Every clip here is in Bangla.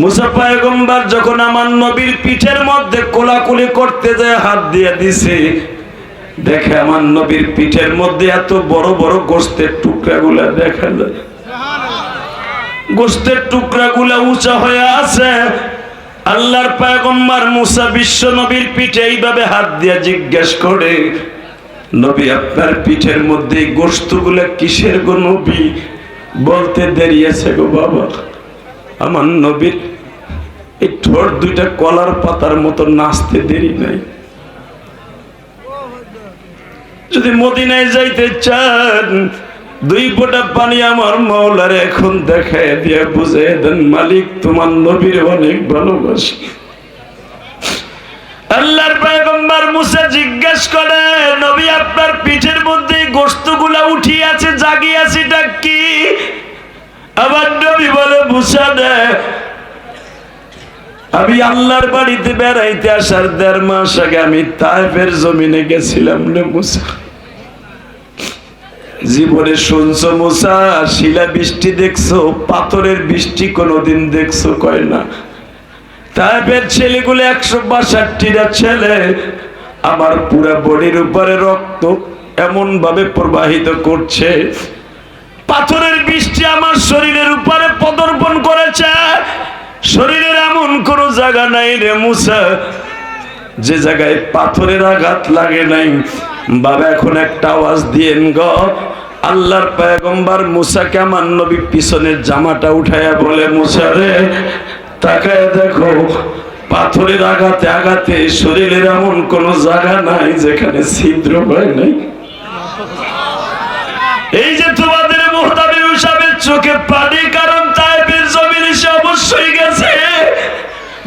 মুসা পয়গম্বর যখন আমার নবীর পিঠের মধ্যে কোলাকুলি করতে যায় হাত দিয়ে দিছে, দেখে আমার নবীর পিঠের মধ্যে এত বড় বড় গোশতের টুকরাগুলা দেখা যায়। গোশতের টুকরাগুলা উঁচা হয়ে আছে। আল্লাহর পয়গম্বর মুসা বিশ্ব নবীর পিঠে এইভাবে হাত দিয়ে জিজ্ঞেস করে, নবী আপনার পিঠের মধ্যে এই গোশতগুলা কিসের গো নবী? বলতে দেরি আছে গো বাবা, আমার নবীর এই ঠোঁট দুইটা কলার পাতার মতো নাচতে দেরি নাই। যদি মদিনায় যাইতে চান, 2 ফোঁটা পানি আমার মাওলার এখন দেখায় দিয়ে বুঝিয়ে দেন, মালিক তোমার নবীর অনেক ভালোবাসি। আল্লাহর পয়গম্বর মুসা জিজ্ঞেস করে, নবী আপনার পিঠের মধ্যে গোশতগুলা উঠিয়ে আছে, জাগিয়ে আছে, এটা কি? আমার নবী বলে, মুসা রে, আমি আল্লাহর বাড়িতে বেড়াইতে আসার 1.5 মাস আগে আমি তায়েফের জমিনে গেছিলাম রে মুসা। জীবনে শুনছো মুসা শিলা বৃষ্টি দেখছো, পাথরের বৃষ্টি কোনোদিন দেখছো? কয় না। তায়েফের ছেলেগুলো 162টা ছেলে, আমার পুরা বডির উপরে রক্ত এমন ভাবে প্রবাহিত করছে, পাথরের বৃষ্টি আমার শরীরের উপরে পদার্পণ করেছে। শরীরের এমন কোন জায়গা নাই রে মুসা যে জায়গায় পাথরের আঘাত লাগে নাই। বাবা এখন একটা আওয়াজ দিয়েন গো। আল্লাহর পয়গম্বর মুসাকে আমার নবী পিছনের জামাটা উঠাইয়া বলে, মুসা রে তাকায় দেখো, পাথরের আঘাতে আঘাতে শরীরের এমন কোন জায়গা নাই যেখানে ছিদ্র হয় নাই। এই যে তোমাদের মুহতাবি সাহেবের চোখে পানি, কারণ তায়েফের জমিনে সে অবশ্যই গেছে।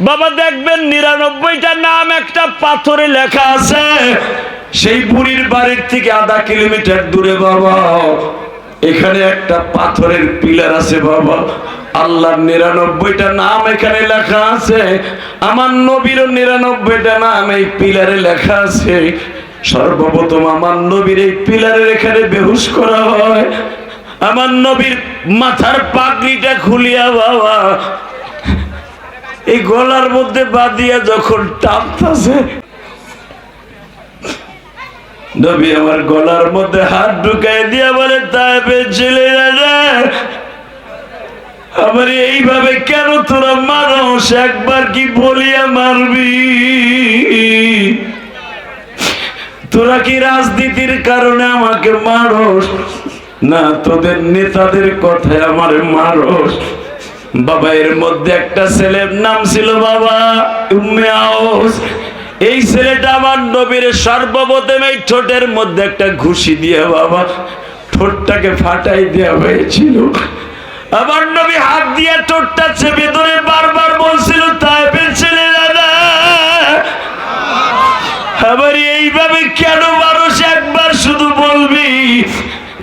বাবা দেখবেন 99টা নাম একটা পাথরে লেখা আছে। সেই বুড়ির বাড়ির থেকে আধা কিলোমিটার দূরে বাবা এখানে একটা পাথরের পিলার আছে বাবা। আল্লাহর 99টা নাম এখানে লেখা আছে, আমার নবীরও 99টা নাম এই পিলারে লেখা আছে। সর্বপ্রথম আমার নবীর এই পিলারের এখানে বেহুশ করা হয়। আমার নবীর মাথার পাগড়িটা খুলিয়া বাবা এই গলার মধ্যে বাঁধিয়া যখন টানতেছে, নবী আমার গলার মধ্যে হাত ঢুকাই দিয়া বলে, তায়েফের ছেলেরা আমার এইভাবে কেন তোরা মানুষ? একবার কি বলিয়া মারবি? তোরা কি রাজনীতির কারণে আমাকে মারস না তোদের নেতাদের কথায় আমার মারস? বাবা এর মধ্যে একটা ছেলের নাম ছিল বাবা উম্মে আওস। এই ছেলেটা আমার নবীর সর্বপ্রথম এই ঠোঁটের মধ্যে একটা ঘুষি দিয়ে বাবা ঠোঁটটাকে ফাটাই দেওয়া হয়েছিল। আমার নবী হাত দিয়ে ঠোঁটটা চেপে ধরে বারবার বলছিল, তায়েফের ছেলেরা আবার এইভাবে কেন মানুষ? একবার শুধু বলবি।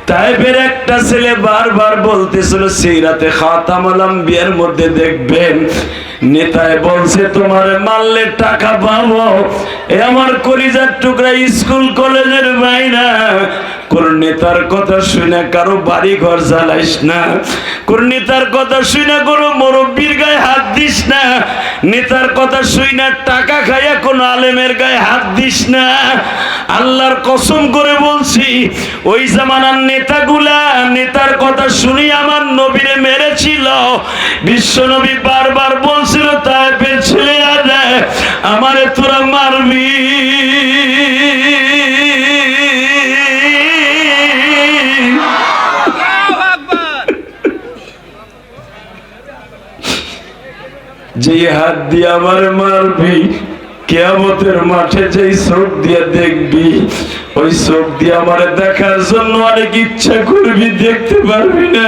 তায়েফের একটা ছেলে বারবার বলতেছিল, সিরাতে খাতামুল আম্বিয়ার মধ্যে দেখবেন নেতায় বলছে তোমার মারলে টাকা পাবো। এ আমার কলিজার টুকরা স্কুল কলেজের বাইনা, কোন নেতার কথা শুনে কারো বাড়ি ঘর জ্বালাইস না, কোন নেতার কথা শুনে কোনো মুরব্বীর গায়ে হাত দিস না, নেতার কথা শুনে টাকা খাইয়া কোন আলেমের গায়ে হাত দিস না। আল্লাহর কসম করে বলছি, ওই জামানার নেতাগুলা নেতার কথা শুনি আমার নবীরে মেরেছিল। বিশ্ব নবী বারবার বলছিল, তায়েফের ছেলেরা আমারে তোরা মারবি। যে হাত দিয়ে আমার মারবি, কিয়ামতের মাঠে যেই চোখ দিয়ে দেখবি, ওই চোখ দিয়ে আমার দেখার জন্য অনেক ইচ্ছা করবি, দেখতে পারবি না।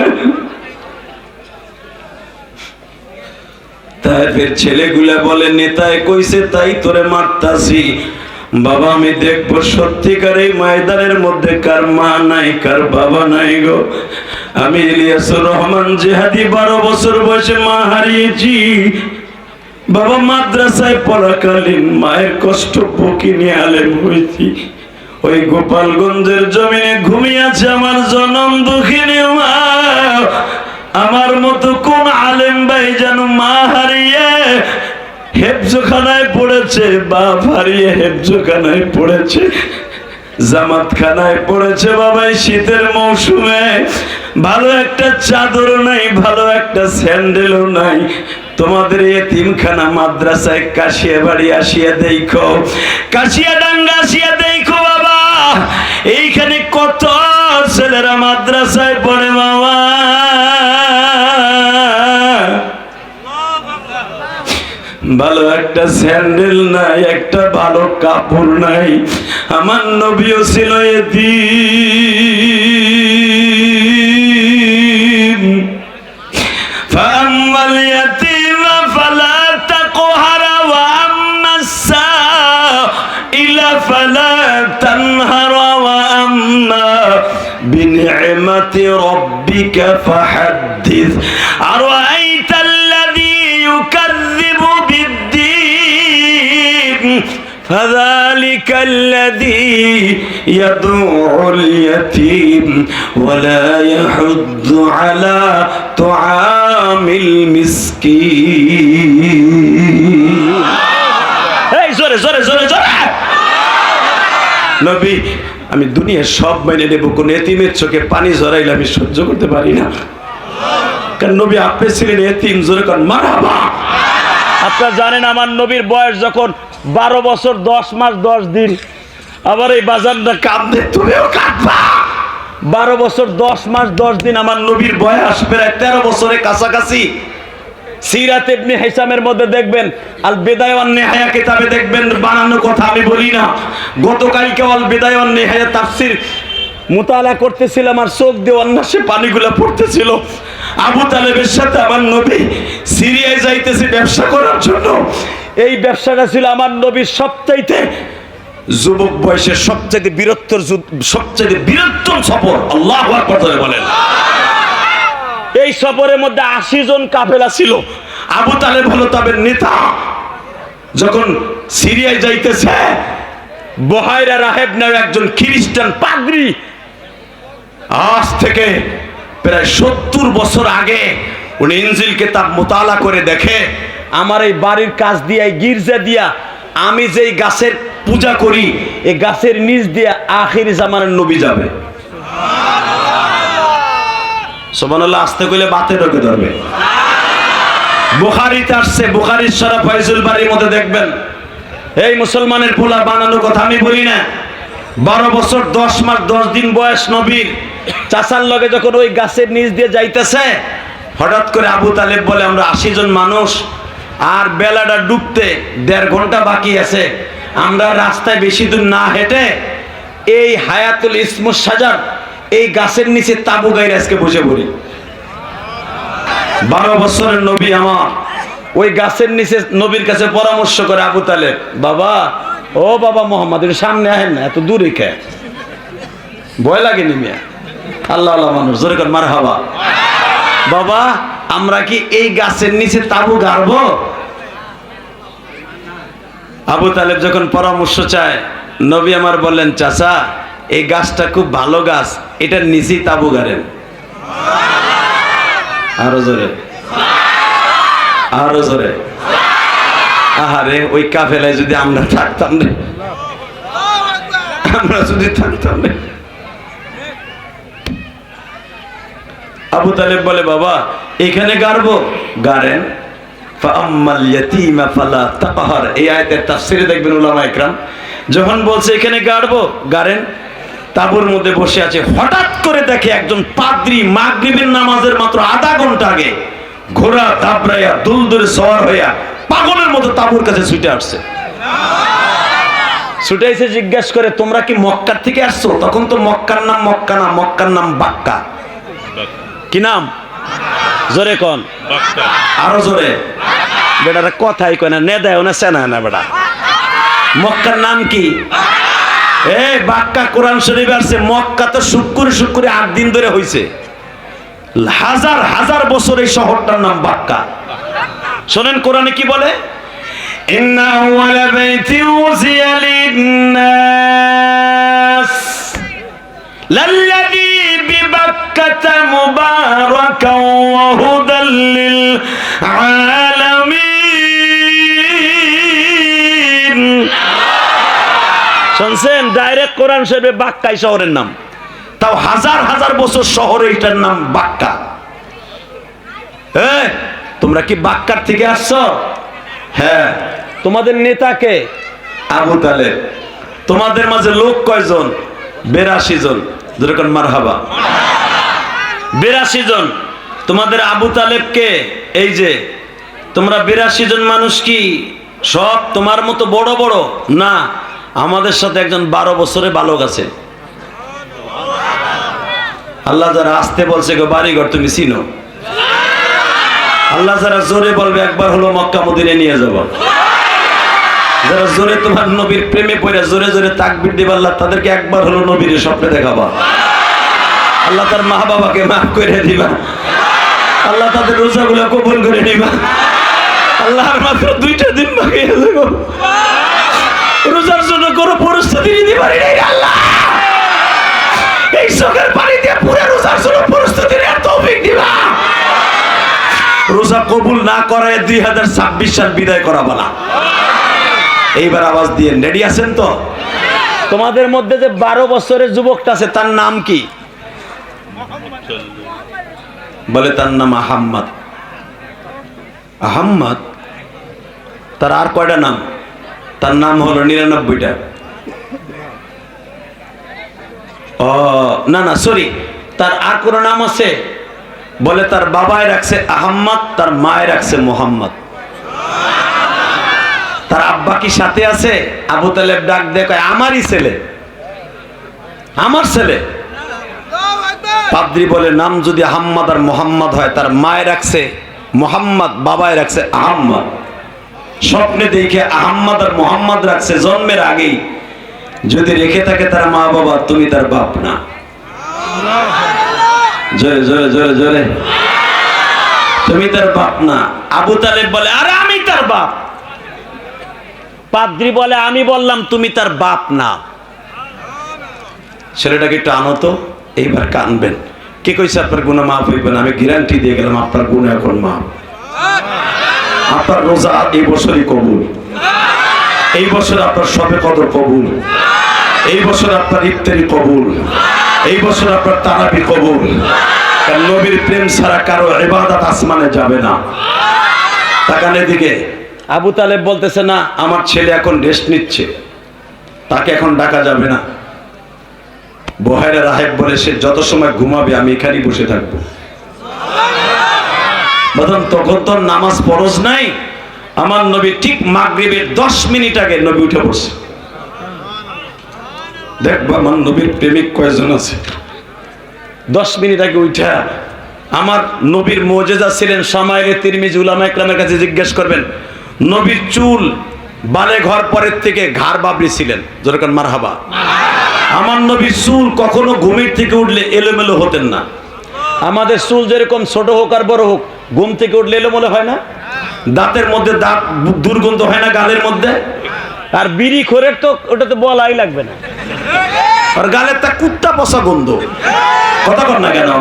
তায়েফের ছেলেগুলা বলে, নেতায় কইছে তাই তোরে মারতাছি। বাবা আমি দেখবো সত্যিকার এই ময়দানের মধ্যে কার মা নাই, কার বাবা নাই গো। আমি ইলিয়াসুর রহমান জিহাদি 12 বছর বয়সে মা হারিয়েছি। বাবা মাদ্রাসায় পড়াকালীন মায়ের কষ্ট বুকে নিয়ে আলেম হয়েছি। ওই গোপালগঞ্জের জমিনে ঘুমিয়ে আছে আমার জনম দুঃখিনী মা। আমার মতো কোন আলেম ভাই যেন মা হারিয়ে হেফজোখানায় পড়েছে, বাপ হারিয়ে হেফজোখানায় পড়েছে, জামাতখানায় পড়েছে বাবা। শীতের মৌসুমে ভালো একটা চাদর নাই, ভালো একটা স্যান্ডেলও নাই। তোমাদের এতিমখানা মাদ্রাসায় কাশিয়া বাড়ি আসিয়া দেখো, কাশিয়া ডাঙ্গা আসিয়া দেখো বাবা, এইখানে কত ছেলেরা মাদ্রাসায় পড়ে বাবা। ভালো একটা স্যান্ডেল নাই, একটা ভালো কাপড় নাই। আমার নবীও ছিল এতিম। ফাআম্মাল ইয়াতীমা ফালা তাকহার ওয়া আম্মাস সাইলা ফালা তানহার ওয়া আম্মা বিনি'মাতি রাব্বিকা ফাহাদ্দিস। আরাআইতাল্লাযী ইউকাযযিবু বিদ্দীন فذلك الذي يدعو اليتيم ولا يحض على طعام المسكين. এই জোরে জোরে জোরে জোরে। নবী, আমি দুনিয়ার সব মেনে নেব, কোন এতিমের চোখে পানি ঝরাইলে আমি সহ্য করতে পারি না। কারণ নবী আপনি ছিলেন এতিম, জোরে করেন মারহাবা। আপনারা জানেন আমার নবীর বয়স যখন 12 বছর 10 মাস 10 দিন, আবার এই বাজারটা কাঁদবে, তুমিও কাঁদবা। 12 বছর 10 মাস 10 দিন আমার নবীর বয়স প্রায় 13 বছরের কাছাকাছি। সিরাত ইবনে হিসামের মধ্যে দেখবেন, আল বিদায়া ওয়ান নিহায়া কিতাবে দেখবেন, বানানো কথা আমি বলি না। গতকালকে আল বিদায়া ওয়ান নিহায়া তাফসীর মুতালা করতেছিলাম, আর চোখ দিয়ে অন্যাসে পানিগুলো পড়তেছিল। আবু তালেবের সাথে আমার নবী সিরিয়ায় যাইতেছে ব্যবসা করার জন্য। এই ব্যবসাটা ছিল আমার নবীর সবচাইতে যুবক বয়সের সবচাইতে বীরত্তম সফর। আল্লাহু আকবার বলেন। এই সফরের মধ্যে 80 জন কাফেলা ছিল। আবু তালেব হলো তাদের নেতা। যখন সিরিয়ায় যাইতেছে, বহাইরা রাহেব নামে একজন খ্রিস্টান পাদ্রী, আজ থেকে প্রায় 70 বছর আগে উনি ইনজিল কিতাব মুতালা করে দেখে, আমার এই বাড়ির কাছ দিয়ে গির্জা দিয়া আমি যেই গাছের পূজা করি, এই গাছের নিচ দিয়ে আখির জামানের নবী যাবে। সুবহানাল্লাহ। আসতে কইলে বাতে ঢোকে ধরবে। বুখারীতে আসছে, বুখারীর শরীফ ফায়জুল বারীর মধ্যে দেখবেন। এই মুসলমানের পোলা বানানো কথা আমি বলি না। 12 বছর 10 মাস 10 দিন বয়স নবীর। চাচার লগে যখন ওই গাছের নিচ দিয়ে যাইতেছে, হঠাৎ করে আবু তালেব বলে, আমরা 80 জন মানুষ, আর বেলাটা ডুবতে 1.5 ঘন্টা বাকি আছে, আমরা রাস্তায় বেশি দূর না হেঁটে এই হায়াতুল ইসমুস সাজার এই গাছের নিচে তাবু গাইরে আজকে বসে পড়ি। 12 বছরের নবী আমার ওই গাছের নিচে নবীর কাছে পরামর্শ করে আবু তালেব, বাবা, ও বাবা মোহাম্মদ, সামনে আহেন না, এত দূরে কে, ভয় লাগেনি মিয়া? আল্লাহ আল্লাহ মানুষ, জোরে কর মারহাবা। বাবা, আমরা কি এই গাছের নিচে তাবু গাড়বো? আবু তালেব যখন পরামর্শ চায়, নবী আমার বললেন, চাচা, এই গাছটা খুব ভালো গাছ, এটার নিচেই তাবু গাড়েন। আরো জোরে, আরো জোরে। আহারে, ওই কাফেলায় যদি আমরা থাকতাম রে, আমরা যদি থাকতাম রে। আবু তালেব বলে, বাবা, এখানে গাড়বো, গাড়েন। ফাআম্মাল ইয়াতীমা ফালা তাকহার, এই আয়াতের তাফসীরে দেখবেন উলামায়ে কেরাম যখন বলছে এখানে গাড়বো, গাড়েন। তাবুর মধ্যে বসে আছে, হঠাৎ করে দেখে একজন পাদ্রী মাগরিবের নামাজের মাত্র আধা ঘন্টা আগে ঘোড়া দাবড়াইয়া দুলদুলে সওয়ার হইয়া পাগলের মতো তাবুর কাছে ছুটে আসছে। ছুটে এসে জিজ্ঞাসা করে, তোমরা কি মক্কার থেকে আসছো? তখন তো মক্কার নাম মক্কা না, মক্কার নাম বাক্কা। কি নাম? জোরে কোন, আরো জোরে। বেটারা কথাই কয় না, নে দেয় না, সেনা না। বেটা, মক্কার নাম কি? এই বাক্কা কোরআন শরীফে আসছে। মক্কা তো শুক্র 8 দিন ধরে হইছে। হাজার হাজার বছর এই শহরটার নাম বাক্কা। শোনেন কোরআনে কি বলে, ইন্না আউয়ালা বাইতি উযিয়া লিন-নাস লাল্লাযী বিবাক্কাতা মুবারাকান ওয়া হুদাল লিল-আলামিন। শুনছেন? ডাইরেক্ট কোরআন শরীফে বাক্কাই শহরের নাম, তাও হাজার হাজার বছর শহরে এটার নাম বাক্কা। তোমরা কি বাক্কার থেকে আসছো? হ্যাঁ। তোমাদের নেতাকে আবু তালেব। তোমাদের মাঝে লোক কয়জন? 82 জন। যেরকম মারহাবা, 82 জন। তোমাদের আবু তালেবকে, এই যে তোমরা 82 জন মানুষ কি সব তোমার মতো বড় বড় না? আমাদের সাথে একজন 12 বছরে বালক আছে। আল্লাহ যারা আসতে বলছে গো বাড়িঘর তুমি চিনো, আল্লাহ যারা জোরে বলবে একবার হলো মক্কা মদিনায় নিয়ে যাব, যারা জোরে তোমার নবীর প্রেমে পড়ে জোরে জোরে তাকবীর দিবা, আল্লাহ তাদেরকে একবার হলো নবীর স্বপ্নে দেখাবা। আল্লাহ তার মা বাবাকে মাফ করে দিবা, আল্লাহ তাদের রোজাগুলো কবুল করে নিবা। আল্লাহর মাত্র 2টা দিন বাকি আছে গো, রোজার জন্য কোনো প্রস্তুতি নিতে পারি নাই আল্লাহ। এই চোখের পানি দিয়ে পুরো রোজার জন্য প্রস্তুতি নেওয়ার তৌফিক দিবা। রোজা কবুল না করায় 2026 সাল বিদায় করাবা না। এইবার আওয়াজ দিয়ে রেডি আছেন তো? তোমাদের মধ্যে যে 12 বছরের যুবকটা আছে তার নাম কি? বলে তার নাম আহম্মদ। আহম্মদ? তার আর কয়টা নাম? তার নাম হলো 99টা। ও না না, সরি, তার আর কোন নাম আছে? বলে তার বাবায় রাখছে আহম্মদ, তার মায়ের রাখছে মোহাম্মদ। তার আব্বা কি সাথে আছে? আবু তালেব ডাক দিয়ে কয় আমারই ছেলে, আমার ছেলে। পাদ্রী বলে নাম যদি আহম্মদ আর মোহাম্মদ হয়, তার মায়ের রাখছে মোহাম্মদ, বাবায় রাখছে আহম্মদ। স্বপ্নে দেখে আহম্মদ আর মোহাম্মদ রাখছে জন্মের আগেই। যদি রেখে থাকে তার মা বাবা, তুমি তার বাপ না। জোরে জোরে জোরে জোরে, তুমি তার বাপ না। আবু তালেব বলে আরে আমি তার বাপ। পাদ্রী বলে আমি বললাম তুমি তার বাপ না। ছেলেটাকে একটু আনো তো, এইবার কানবেন। কে কইছে আপনার গুনাহ মাফ হইবে না? আমি গ্যারান্টি দিয়ে গেলাম আপনার গুনাহ এখন মাফ। আপনার রোজা এই বছরই কবুল, এই বছর আপনার শবে কদর কবুল, এই বছর আপনার ইফতারি কবুল, এই বছর আপনার তারাবি কবুল। কারণ নবীর প্রেম ছাড়া কারো ইবাদত আসমানে যাবে না। তাকান এদিকে। আবু তালেব বলতেছে না, আমার ছেলে এখন রেস্ট নিচ্ছে, তাকে এখন ডাকা যাবে না। বহাইরা রাহেব বলে সে যত সময় ঘুমাবে আমি এখানেই বসে থাকবো। তখন তো নামাজ ফরজ নাই। আমার নবী ঠিক মাগরিবের 10 মিনিট আগে নবী উঠে পড়ছে। দেখবো আমার নবীর প্রেমিক কয়জন আছে। 10 মিনিট আগে উঠা আমার নবীর মুজিজা ছিলেন। শামাইলে তিরমিজি উলামা ইকরামের কাছে জিজ্ঞেস করবেন, নবীর চুল বালে ঘর পরের থেকে ঘাড় বাবরি ছিলেন। যেরকম মারহাবা। আমার নবীর চুল কখনো ঘুমের থেকে উঠলে এলোমেলো হতেন না। আমাদের চুল যেরকম ছোট হোক আর বড় হোক, ঘুম থেকে উঠলে এলোমেলো হয় না? দাঁতের মধ্যে দাঁত দুর্গন্ধ হয় না গালের মধ্যে? আর বিড়ি খোরের তো ওটাতে বলাই লাগবে না, আর গালের তা কুত্তা পচা গন্ধ। কথা কর না কেন?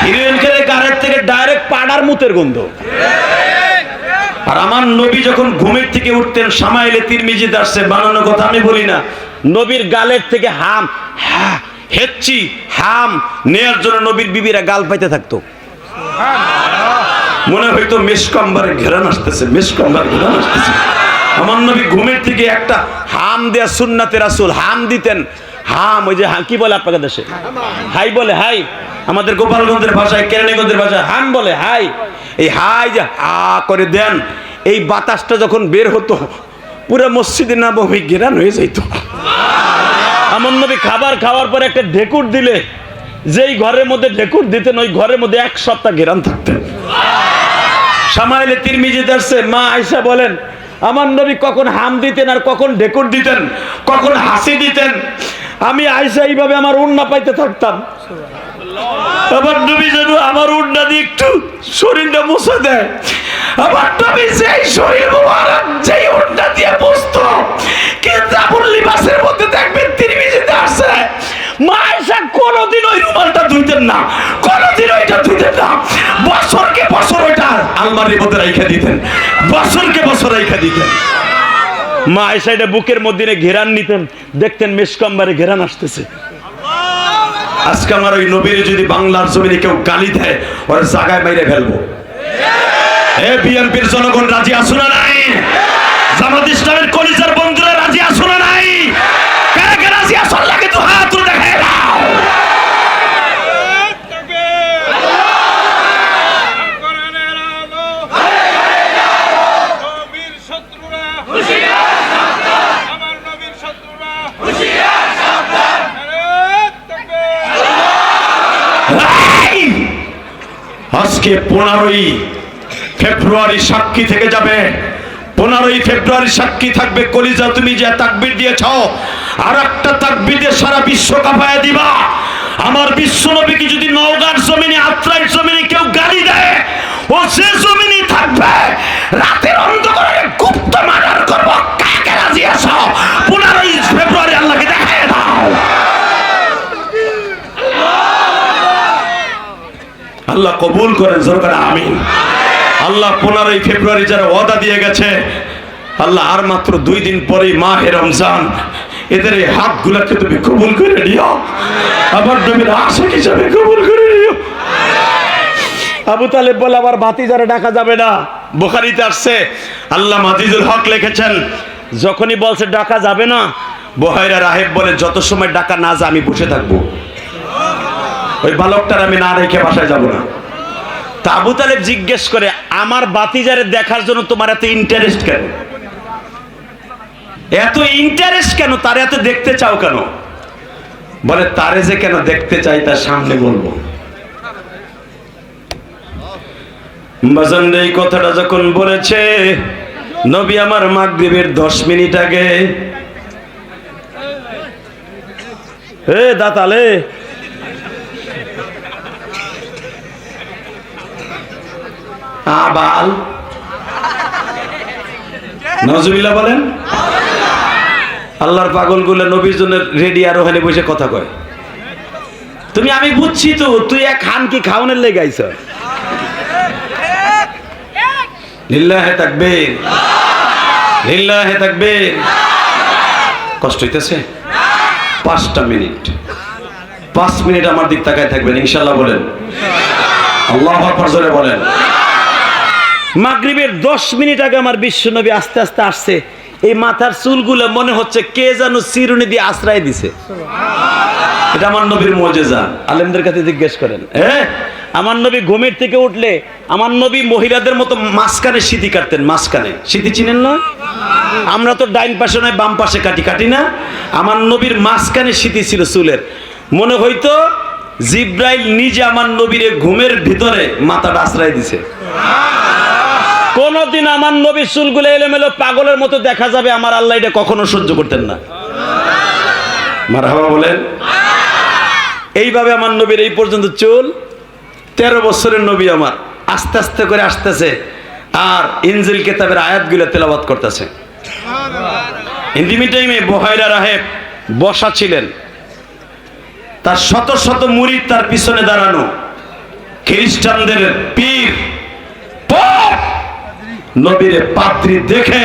হিরোইন খেলে গালের থেকে ডাইরেক্ট পাড়ার মুতের গন্ধ। আর আমার নবী যখন ঘুমের থেকে উঠতেন, শামাইলে তিরমিজিতে আসছে, বানানো কথা আমি বলি না, নবীর গালের থেকে হাম হেচ্ছি হাম নেয়ার জন্য নবীর বিবিরা গাল পাইতে থাকতো। মনে হয়তো মেশকাম্বারে ঘেরান আসতেছে, মেশকাম্বার ঘেরান আসতেছে। আমার নবী ঘুমের থেকে একটা হাম দেয়া সুন্নাতে রাসূল হাম দিতেন। হাম ওই যে কি বলে আপনাদের দেশে? হাই বলে, হাই। আমাদের গোপালগঞ্জের ভাষায়, কেরানীগঞ্জের ভাষায় হাম বলে হাই। এই হাই যে হা করে দেন, এই বাতাসটা যখন বের হতো পুরো মসজিদে নববী ঘেরান হয়ে যাইত। আমার নবী খাবার খাওয়ার পর একটা ঢেকুর দিলে, যেই ঘরের মধ্যে ঢেকুর দিতেন ওই ঘরের মধ্যে 1 সপ্তাহ ঘেরান থাকতেন। শামাইলে তিরমিজিতে আসছে, মা আয়েশা বলেন আমার নবী কখন হাম দিতেন আর কখন ঢেকুর দিতেন, কখন হাসি দিতেন, আমি আয়েশা এইভাবে আমার উন্না পাইতে থাকতাম। আমার নবী যেন আমার উন্না দিয়ে একটু শরীরটা মুছে দেয়। আমার নবী যেই শরীর মোবারক যেই উন্না দিয়ে বসতো, কিতাবুল লিবাসের মধ্যে দেখবেন তিরমিজিতে আসছে, মা আয়েশা কোনোদিন ওই রুমালটা ধুইতেন না, কোনোদিন ওইটা ধুইতেন না। বছরকে বছর ওইটা আলমারির মধ্যে রাইখা দিতেন, বছরকে বছর রাইখা দিতেন। মা আয়েশা এটা বুকের মধ্যে ঘেরান নিতেন, দেখতেন মেশকাম্বারে ঘেরান আসতেছে। আজকে আমার ওই নবীর যদি বাংলার জমিনে কেউ গালি দেয়, ওর জায়গায় বাইরে ফেলবো। এ বিএনপির জনগণ রাজি আছো না নাই? জামাত ইসলামের কলিজার বন্ধুরা রাজি আছো না নাই? কারা কারা রাজি আছো? লাগে তো হাত তুলে দেখায় দাও। আজকে 15ই ফেব্রুয়ারি সাক্ষী থেকে যাবে। 15ই ফেব্রুয়ারি সাক্ষী থাকবে। কলিজা তুমি যে তাকবীর দিয়েছ, আর একটা তাকবীর দিয়ে সারা বিশ্ব কাঁপায় দিবা। আমার বিশ্ব নবীকে যদি নওগাঁর জমিনে, আত্রাইয়ের জমিনে কেউ গালি দেয়, ও সে জমিনে থাকবে। রাতের অন্ধকারে গুপ্ত মার্ডার করব। কাকে রাজি আছো? 15ই ফেব্রুয়ারি আল্লাহকে দেখায় দাও। আল্লাহ কবুল করেন, সরকার আমিন। আল্লাহ 15ই ফেব্রুয়ারি যারা ওয়াদা দিয়ে গেছে, আল্লাহ আর মাত্র 2 দিন পরেই মাহে রমজান, এদের এই হাতগুলোকে তুমি কবুল করে নিও। আমার নবীর আশিক হিসাবে কবুল করে নিও। আবু তালেব বলে আবার ভাতিজারে ডাকা যাবে না। বুখারীতে আসছে, আল্লাহ আজিজুল হক লিখেছেন, যখনই বলছে ডাকা যাবে না, বুহাইরা রাহেব বলে যত সময় ডাকা না যায় আমি বসে থাকবো। ওই বালকটার আমি না রেখে বাসায় যাব না। তা আবু তালেব জিজ্ঞেস করে, আমার ভাতিজারে দেখার জন্য তোমার এত ইন্টারেস্ট কেন? এত ইন্টারেস্ট কেন? তারে এত দেখতে চাও কেন? বলে তারে যে কেন দেখতে চাই তার সামনে বলবো। বাজান এই কথাটা যখন বলেছে, নবী আমার মাগরিবের 10 মিনিট আগে, এ দাতালে আবাল নজরুল্লাহ বলেন, আল্লাহর পাগলগুলো নবীর জন্য রেডি আর ওখানে বসে কথা কয়। তুমি আমি বুঝছি তো, তুই এক খান কি খাওয়ানোর লেগে আইছ। লিল্লাহে তাকবীর, লিল্লাহে তাকবীর। কষ্ট হইতেছে? 5টা মিনিট, 5 মিনিট আমার দিক তাকায় থাকবেন ইনশাআল্লাহ। বলেন আল্লাহু আকবার, জোরে বলেন। মাগরিবের 10 মিনিট আগে আমার বিশ্বনবী আস্তে আস্তে আসছে। এই মাথার চুলগুলো মনে হচ্ছে কে যেন চিরুনি দিয়ে আশ্রয় দিছে। এটা আমার নবীর মুজিজা। আলেমদের কাছে জিজ্ঞেস করেন। আমার নবী ঘুমের থেকে উঠলে, আমার নবী মহিলাদের মতো মাঝখানে সিঁথি কাটতেন। মাঝখানে সিঁথি চিনেন না? আমরা তো ডাইন পাশে নয় বাম পাশে কাটি না। আমার নবীর মাঝখানে সিঁথি ছিল চুলের। মনে হইতো জিব্রাইল নিজে আমার নবীর ঘুমের ভিতরে মাথাটা আশ্রয় দিছে। কোনদিন আমার নবীর চুলগুলো এলোমেলো পাগলের মতো দেখা যাবে, আমার আল্লাহ এটা কখনো সহ্য করতেন না। মারহাবা বলেন। এইভাবে আমার নবীর এই পর্যন্ত চুল। 13 বছরের নবী আমার আস্তে আস্তে করে আসতেছে, আর ইনজিল কিতাবের আয়াতগুলো তেলাওয়াত করতেছে। ইন টাইমে বুহাইরা রাহেব বসা ছিলেন, তার শত শত মুরিদ তার পিছনে দাঁড়ানো। খ্রিস্টানদের পীর নবীর পাত্রী দেখে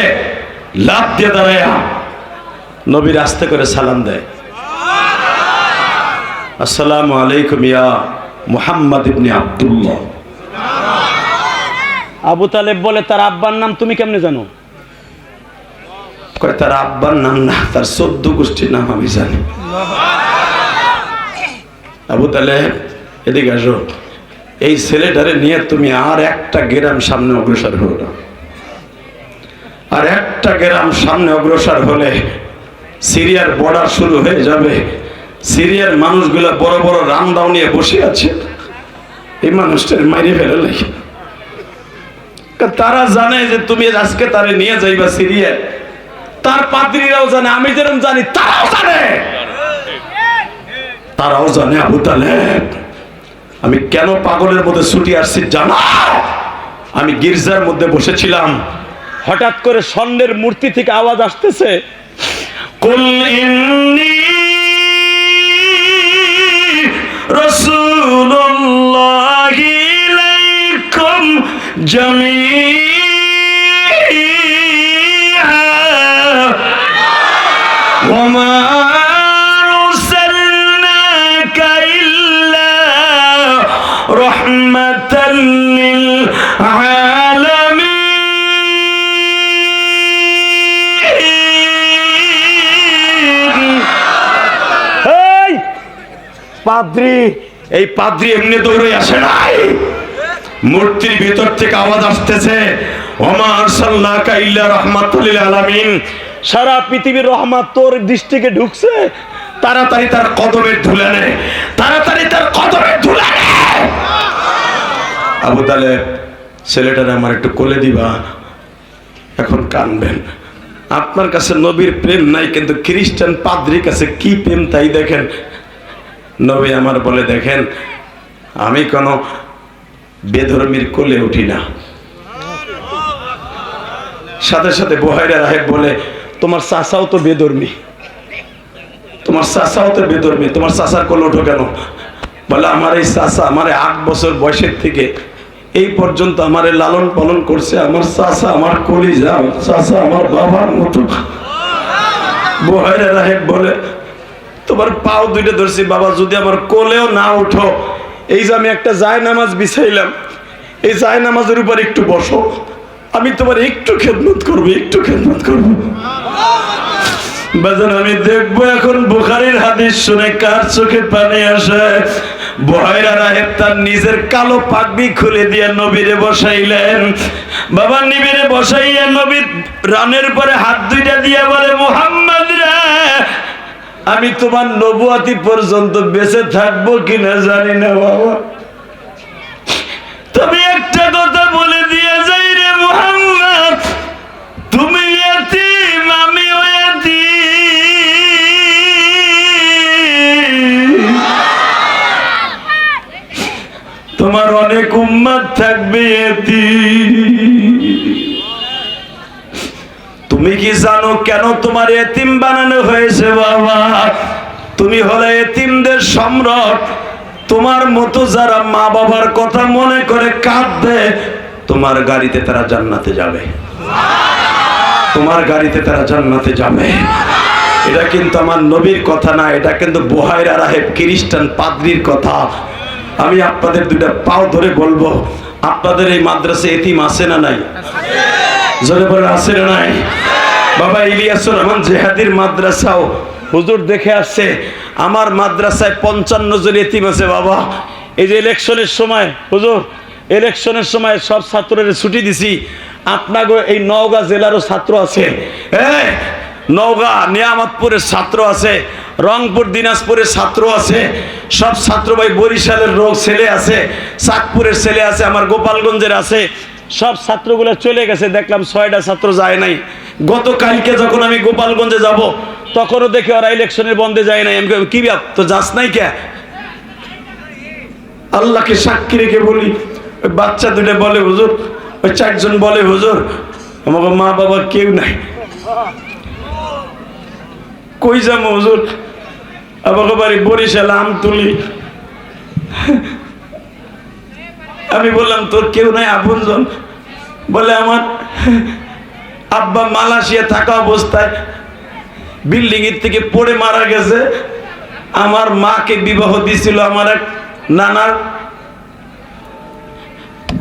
লাফ দিয়ে দাঁড়ায় নবীর আস্তে করে সালাম দেয়, আসসালামু আলাইকুম ইয়া মুহাম্মদ ইবনে আব্দুল্লাহ। আবু তালেব বলে, তার আব্বার নাম তুমি কেমনে জানো? কয় তার আব্বার নাম না, তার 14 গোষ্ঠীর নাম আমি জানি। আবু তালেব এদিকে আসো, এই ছেলেটারে নিয়ে তুমি আর একটা গ্রাম সামনে অগ্রসর হলো না। আর একটা গ্রাম সামনে অগ্রসর হলে সিরিয়ার বর্ডার শুরু হয়ে যাবে। সিরিয়ার মানুষগুলা বড় বড় রামদাও নিয়ে বসে আছে, এই মানুষটার মাইরে ফেলে লাগে। তারা জানে যে তুমি আজকে তারে নিয়ে যাইবা সিরিয়া। তার পাদ্রীরাও জানে, আমি যেরকম জানি তারাও জানে। তারাও জানে আবু তালেব আমি কেন পাগলের মধ্যে ছুটি আসছি জানো? আমি গির্জার মধ্যে বসেছিলাম, হঠাৎ করে স্বর্ণের মূর্তি থেকে আওয়াজ আসতেছে, কুল ইন্নী রাসূলুল্লাহি ইলাইকুম জামিআ ওমা আরসালনাকা ইল্লা রাহমাতাল লিল আলামিন। এই পাদ্রী, এই পাদ্রী এমনি দৌড়ে আসে নাই, মূর্তির ভিতর থেকে আওয়াজ আসতেছে ওমা আরসালনাকা ইল্লা রাহমাতাল লিল আলামিন। সারা পৃথিবীর রহমত তোর দৃষ্টিকে ঢুকছে, তাড়াতাড়ি তার কদমের ধুলা নে, তাড়াতাড়ি তার কদমের ধুলা নে। আবু তালেব, ছেলেটারে আমার একটু কোলে দিবা, এখন কানবেন। আপনার কাছে নবীর প্রেম নাই, কিন্তু খ্রিস্টান পাদ্রীর কাছে কি প্রেম তাই দেখেন। নবী আমার বলে, দেখেন আমি কোনো বেধর্মীর কোলে উঠি না। সাথে সাথে বুহাইরা রাহেব বলে, তোমার চাচাও তো বেধর্মী, তোমার চাচাও তো বেধর্মী, তোমার চাচার কোলে ওঠো কেন? বলে, আমার এই চাচা আমারে 8 বছর বয়সের থেকে এই পর্যন্ত আমারে লালন পালন করছে, আমার চাচা আমার কলিজা, চাচা আমার বাবার মতো। বুহাইরা রাহেব বলে, তোমার পাও দুইটা ধরছি বাবা, যদি আমার কোলেও না উঠো, এই যে আমি একটা জায়নামাজ বিছাইলাম, এই জায়নামাজের উপর একটু বসো, আমি তোমার একটু খেদমত করবো, একটু খেদমত করবো। বাজান আমি দেখবো এখন বুখারীর হাদিস শুনে কার চোখে পানি আসে। বুহাইরা রাহেব তার নিজের কালো পাগড়ি খুলে দিয়ে নবীরে বসাইলেন। বাবা নবীরে বসাইয়া নবী রানের পরে হাত দুইটা দিয়ে বলে, মুহাম্মদ রে, আমি তোমার নবুয়াতি পর্যন্ত বেঁচে থাকবো কিনা জানি না বাবা, তবে একটা কথা বলে দিয়ে যাই রে মুহাম্মদ, তুমি ইয়াতীম, আমিও ইয়াতীম, তোমার অনেক উম্মত থাকবে ইয়াতীম। তুমি কি জানো কেন তোমার এতিম বানানো হয়েছে বাবা? তুমি হলে এতিমদের সম্রাট। তোমার মতো যারা মা বাবার কথা মনে করে কাঁদবে, তোমার গাড়িতে তারা জান্নাতে যাবে, তোমার গাড়িতে তারা জান্নাতে যাবে। এটা কিন্তু আমার নবীর কথা না, এটা কিন্তু বুহাইরা রাহেব খ্রিস্টান পাদ্রীর কথা। আমি আপনাদের দুইটা পাও ধরে বলবো, আপনাদের এই মাদ্রাসায় এতিম আছে না নাই? জোরে বলে আছে না নাই? বাবা ইলিয়াসুর রহমান জেহাদির মাদ্রাসাও হুজুর দেখে আসছে, আমার মাদ্রাসায় 55 জন এতিম আছে বাবা। এই যে ইলেকশনের সময় হুজুর, ইলেকশনের সময় সব ছাত্রদের ছুটি দিছি, আপনাকে এই নওগাঁ জেলারও ছাত্র আছে, নওগাঁ নিয়ামতপুরের ছাত্র আছে, রংপুর দিনাজপুরের ছাত্র আছে, সব ছাত্র ভাই, বরিশালের ছেলে আছে, চাঁদপুরের ছেলে আছে, আমার গোপালগঞ্জের আছে, সব ছাত্রগুলো চলে গেছে। দেখলাম 6টা ছাত্র যায় নাই। গতকালকে যখন আমি গোপালগঞ্জে যাব, তখনও দেখি ওরা ইলেকশনের বন্ধে যায় নাই। আমি কি ব্যাপ, তো যাস নাই কে? আল্লাহকে সাক্ষী রেখে বলি, ওই বাচ্চা দুটো বলে হুজুর, ওই 4 জন বলে হুজুর আমাকে মা বাবা কেউ নাই, কই যাবো হুজুর? আমাকে বাড়ি বরিশাল আমতুলি। আমি বললাম তোর কেউ নাই আপনজন? বলে আমার আব্বা মালয়েশিয়া থাকা অবস্থায় বিল্ডিং এর থেকে পড়ে মারা গেছে, আমার মাকে বিবাহ দিছিল আমার এক নানার,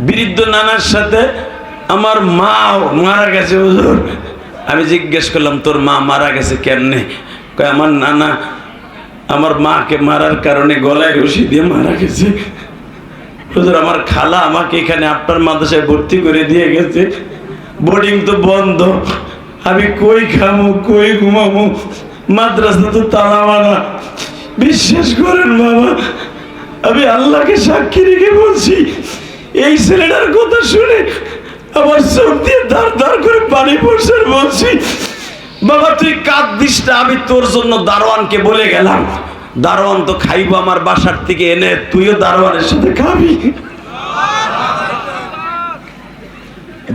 বৃদ্ধ নানার সাথে আমার মা মারা গেছে হুজুর। আমি জিজ্ঞেস করলাম তোর মা মারা গেছে কেমনে? কয় আমার নানা আমার মাকে মারার কারণে গলায় রশি দিয়ে মারা গেছে হুজুর। আমার খালা আমাকে এখানে আপনার মাদ্রাসায় ভর্তি করে দিয়ে গেছে, বোর্ডিং তো বন্ধ, আমি কই খামু কই ঘুমামু, মাদ্রাসা তো তালা মারা। বিশ্বাস করেন বাবা, আমি আল্লাহকে সাক্ষী রেখে বলছি, এই ছেলেটার কথা শুনে আমার চোখ দিয়ে ধার ধার করে পানি পড়ছে। বলছি বাবা তুই কাঁদিস না, আমি তোর জন্য দারোয়ানকে বলে গেলাম, দারোয়ান তো খাইবো আমার বাসার থেকে এনে, তুইও দারোয়ানের সাথে খাবি।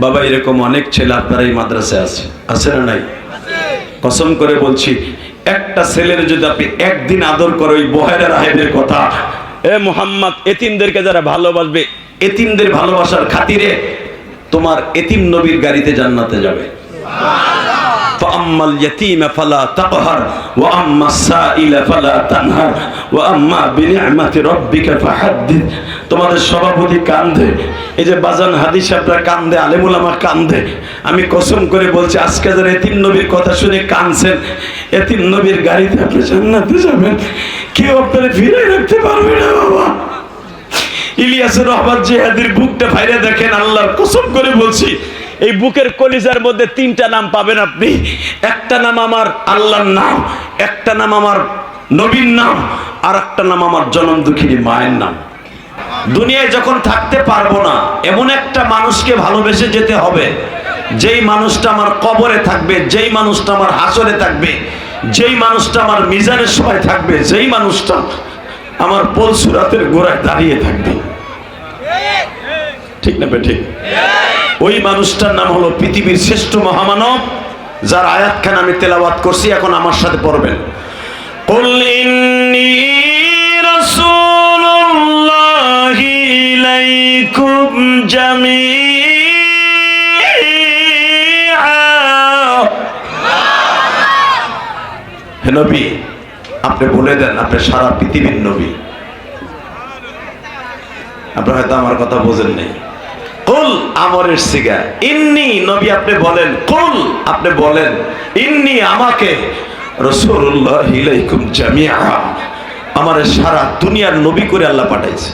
বাবা এরকম অনেক ছেলে আপনার এই মাদ্রাসায় আছে, আছে না নাই? কসম করে বলছি, একটা ছেলের যদি আপনি একদিন আদর করো, ওই বুহাইরা রাহেবের কথা, এ মুহাম্মদ এতিমদেরকে যারা ভালোবাসবে, এতিমদের ভালোবাসার খাতিরে তোমার এতিম নবীর গাড়িতে জান্নাতে যাবে, ফাআম্মাল ইয়াতীমা ফালা তাকহার ওয়া আম্মাস সাইলা ফালা তানহার ওয়া আম্মা বিনি'মাতি রাব্বিকা ফাহাদ্দিস। তোমাদের সভাপতি কান্দে, এই যে বাজান হাদিস সাহেবরা কান্দে, আলেম উলামা কান্দে। আমি কসম করে বলছি, আজকে যারা এতিম নবীর কথা শুনে কাঁদছেন, এতিম নবীর গাড়িতে আপনি জান্নাতে যাবেন, কেউ আপনারা ফিরে রাখতে পারবে না বাবা। ইলিয়াসুর রহমান জিহাদির বুকটা ভাইরে দেখেন, আল্লাহর কসম করে বলছি, এই বুকের কলিজার মধ্যে তিনটা নাম পাবেন আপনি। একটা নাম আমার আল্লাহর নাম, একটা নাম আমার নবীর নাম, আর একটা নাম আমার জনম দুঃখিনী মায়ের নাম। দুনিয়ায় যখন থাকতে পারবো না, এমন একটা মানুষকে ভালোবেসে যেতে হবে, যেই মানুষটা আমার কবরে থাকবে, যেই মানুষটা আমার হাসরে থাকবে, যেই মানুষটা আমার মিজানের সময় থাকবে, যেই মানুষটা আমার পলসুরাতের গোড়ায় দাঁড়িয়ে থাকবে। ঠিক না ঠিক? ওই মানুষটার নাম হলো পৃথিবীর শ্রেষ্ঠ মহামানব, যার আয়াতখানা আমি তেলাওয়াত করছি, এখন আমার সাথে পড়বেন। কুল ইন্নী রাসূলুল্লাহি ইলাইকুম জামিআ। হে নবী, আপনি বলে দেন আপনি সারা পৃথিবীর নবী। আপনারা হয়তো আমার কথা বোঝেন নাই। কুল আমরের সিগা, ইন্নী নবী আপনি বলেন, কুল আপনি বলেন, ইন্নী আমাকে রাসূলুল্লাহ ইলাইকুম জামিআ, আমারে সারা দুনিয়ার নবী করে আল্লাহ পাঠাইছে।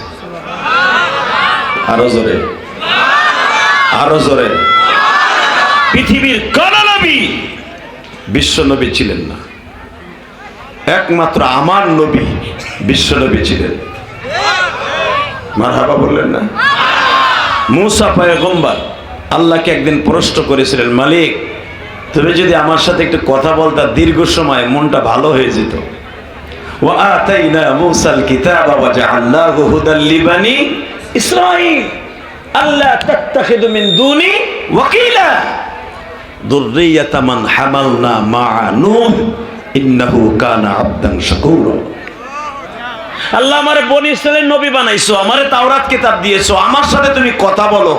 আরো জোরে, আরো জোরে। পৃথিবীর কোন নবী বিশ্ব নবী ছিলেন না, একমাত্র আমার নবী বিশ্ব নবী ছিলেন। মারহাবা বললেন না? মুসা পয়গম্বর আল্লাহকে একদিন প্রশ্ন করেছিলেন, মালিক তুমি যদি আমার সাথে একটু কথা বলতা, দীর্ঘ সময় মনটা ভালো হয়ে যেত। ওয়া আতাইনা মুসাল কিতাবা ওয়া জাআলনাহু হুদাল লিবানি ইসরাঈল আল্লা তাত্তাখিযু মিন দুনি ওয়াকিলা যুররিয়াতা মান হামালনা মা'a নূহ ইন্নাহু কানা আবদান শাকুরা। আল্লাহ আমারে বনি ইসরাইলের নবী বানাইছো, আমারে তাওরাত কিতাব দিয়েছো, আমার সাথে তুমি কথা বলো,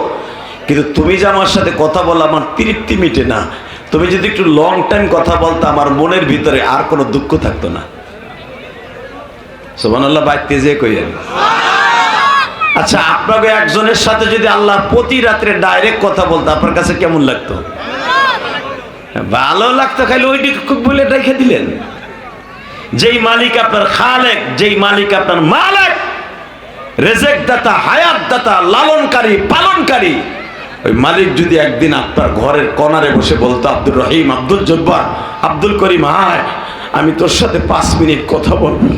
কিন্তু তুমি যে আমার সাথে কথা বলো আমার তৃপ্তি মিটে না। তুমি যদি একটু লং টাইম কথা বলতে, আমার মনের ভিতরে আর কোনো দুঃখ থাকতো না। সুবহানাল্লাহ, বাইতে যে কইেন। আচ্ছা, আপনাকে একজনের সাথে যদি আল্লাহ প্রতি রাত্রে ডাইরেক্ট কথা বলতো, আপনার কাছে কেমন লাগতো? ভালো লাগতো, খালি ওইটুকু বলে রেখে দিলেন। যেই মালিক আপনার খালেক, যেই মালিক আপনার মালিক, রিজিক দাতা, হায়াত দাতা, লালনকারী, পালনকারী, ওই মালিক যদি একদিন আপনার ঘরের কর্নারে বসে বলতো, আব্দুর রহিম, আব্দুল জব্বার, আব্দুল করিম, আয় আমি তোর সাথে 5 মিনিট কথা বলবো,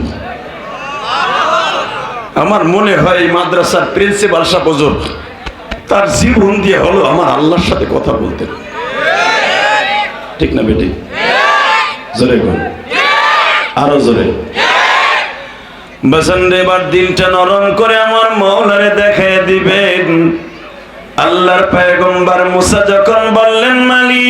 আমার মনে হয় এই মাদ্রাসার প্রিন্সিপাল সাহেব হুজুর তার জীবন দিয়ে হলো আমার আল্লাহর সাথে কথা বলতেন। ঠিক না বেটি? জোরে বল, আরো জোরে। বসন্ত এবার দিলটা নরম করে আমার মওলারে দেখায় দিবেন। আল্লাহর পয়গম্বর মুসা যখন বললেন, মালিক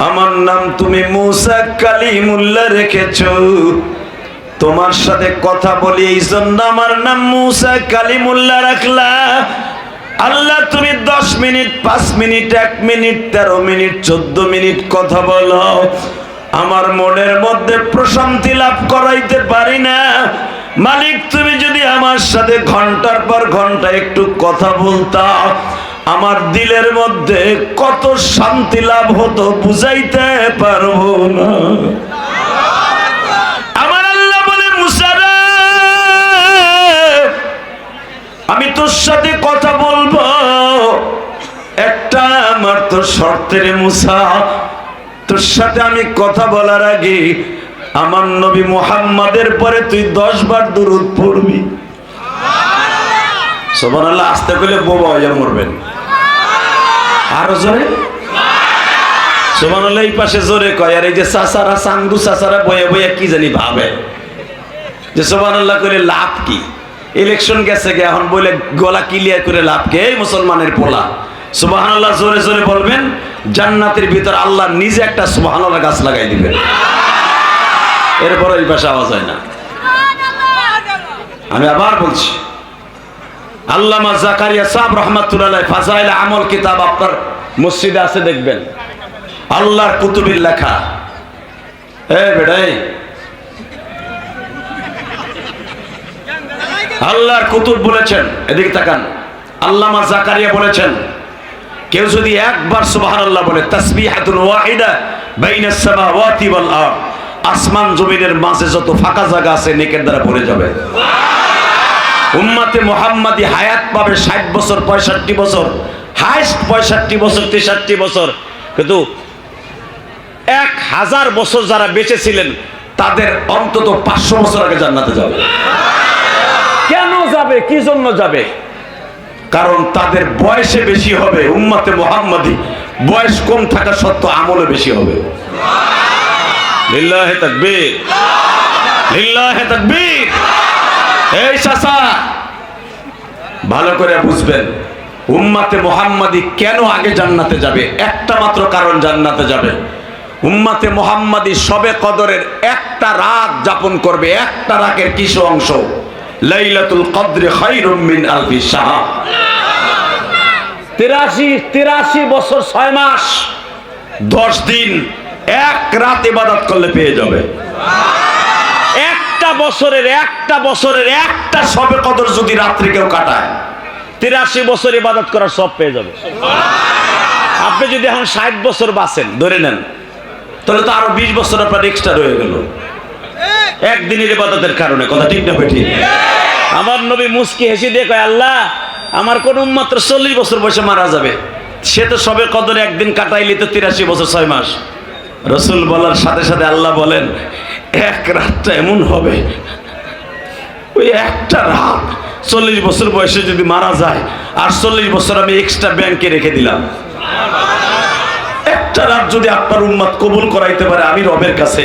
আমার নাম তুমি মুসা কালিমুল্লাহ রেখেছো, তোমার সাথে কথা বলি এই জন্য আমার নাম মুসা কালিমুল্লাহ রাখলা। আল্লাহ তুমি 10 minute, 5 minute, 1 minute, 13 minute, 14 minute কথা বলো, আমার মনের মধ্যে প্রশান্তি লাভ করাইতে পারি না। মালিক তুমি যদি আমার সাথে ঘন্টার পর ঘন্টা একটু কথা বলতা, আমার দিলের মধ্যে কত শান্তি লাভ হতো বুঝাইতে পারবো না। আমার আল্লাহ বলে, মুসা রে, আমি তোর সাথে কথা বলবো, একটা আমার তোর শর্তের মুসা, তোর সাথে আমি কথা বলার আগে আমার নবী মুহাম্মাদের পরে তুই 10 বার দুরূদ পড়বি। সুবহানাল্লাহ, আস্তে কইলে বোবা হয়ে মরবেন। আরো জোরে সুবহানাল্লাহ। এই পাশে জোরে কয়, আর এই যে চাচারা, চান্দু চাচারা বয়ে বয়ে কি জানি ভাবে যে সুবহানাল্লাহ করে লাভ কি? ইলেকশন গেছে গে, এখন বলে গলা ক্লিয়ার করে লাভ কে? এই মুসলমানের পোলা সুবহানাল্লাহ জোরে জোরে বলবেন, জান্নাতের ভিতর আল্লাহ নিজে একটা সুবহানাল্লাহ গাছ লাগাই দিবেন। এরপর এই পাশে আওয়াজ হয় না। আমি আবার বলছি, আল্লামা জাকারিয়া সাহেব রাহমাতুল্লাহ আলাইহি ফাজাইল আমল কিতাব আপনার মসজিদে আছে, দেখবেন আল্লাহর কুতুবের লেখা। বেড়াই আল্লাহর কুতুব বলেছেন, এদিকে তাকান, আল্লামা জাকারিয়া বলেছেন কেউ যদি একবার সুবহানাল্লাহ বলে, তাসবিহাতুন ওয়াহিদা বাইনাস সামাওয়াতি ওয়াল আরদ, আসমান জমিনের মাঝে যত ফাঁকা জায়গা আছে নেকের দ্বারা ভরে যাবে। উম্মতে মুহাম্মাদি হায়াত পাবে 60 বছর 65 বছর, হাইস্ট 65 বছর 63 বছর, কিন্তু 1000 বছর যারা বেঁচে ছিলেন তাদের অন্তত 500 বছর আগে জান্নাতে যাবে। কেন যাবে, কি জন্য যাবে? কারণ তাদের বয়সে বেশি হবে। উম্মতে মুহাম্মাদি বয়স কম থাকা সত্ত্বেও আমলে বেশি হবে। লিল্লাহি তাকবীর, লিল্লাহি তাকবীর। এই চাচা ভালো করে বুঝবেন, উম্মতে মুহাম্মাদি কেন আগে জান্নাতে যাবে? একটা মাত্র কারণ জান্নাতে যাবে। উম্মতে মুহাম্মাদি শবে কদরের একটা রাত যাপন করবে। একটা রাতের কিছু অংশ, লাইলাতুল কদরে খায়রুম মিন আলফি শাহর। 83 বছর 6 মাস 10 দিন এক রাত ইবাদত করলে পেয়ে যাবে। একটা বছরের একটা শবে কদর যদি রাত্রি কেউ কাটায়, 83 বছর ইবাদত করার সব পেয়ে যাবে। আপনি যদি এখন 60 বছর বাঁচেন ধরে নেন, তাহলে তো আরো 20 বছর আপনার এক্সট্রা রয়ে গেল একদিনের ইবাদতের কারণে। কথা ঠিক না ঠিক? আমার নবী মুস্কি হেসে দিয়ে কয়, আল্লাহ আমার কোন উম্মত 40 বছর বয়সে মারা যাবে, সে তো সবে কদরে একদিন কাটাইলি তো 83 বছর 6 মাস। রসুল বলার সাথে সাথে আল্লাহ বলেন, এক রাতটা এমন হবে, ওই একটা রাত 40 বছর বয়সে যদি মারা যায়, আর 40 বছর আমি এক্সট্রা ব্যাংকে রেখে দিলাম। একটা রাত যদি আপনার উম্মত কবুল করাইতে পারে আমি রবের কাছে,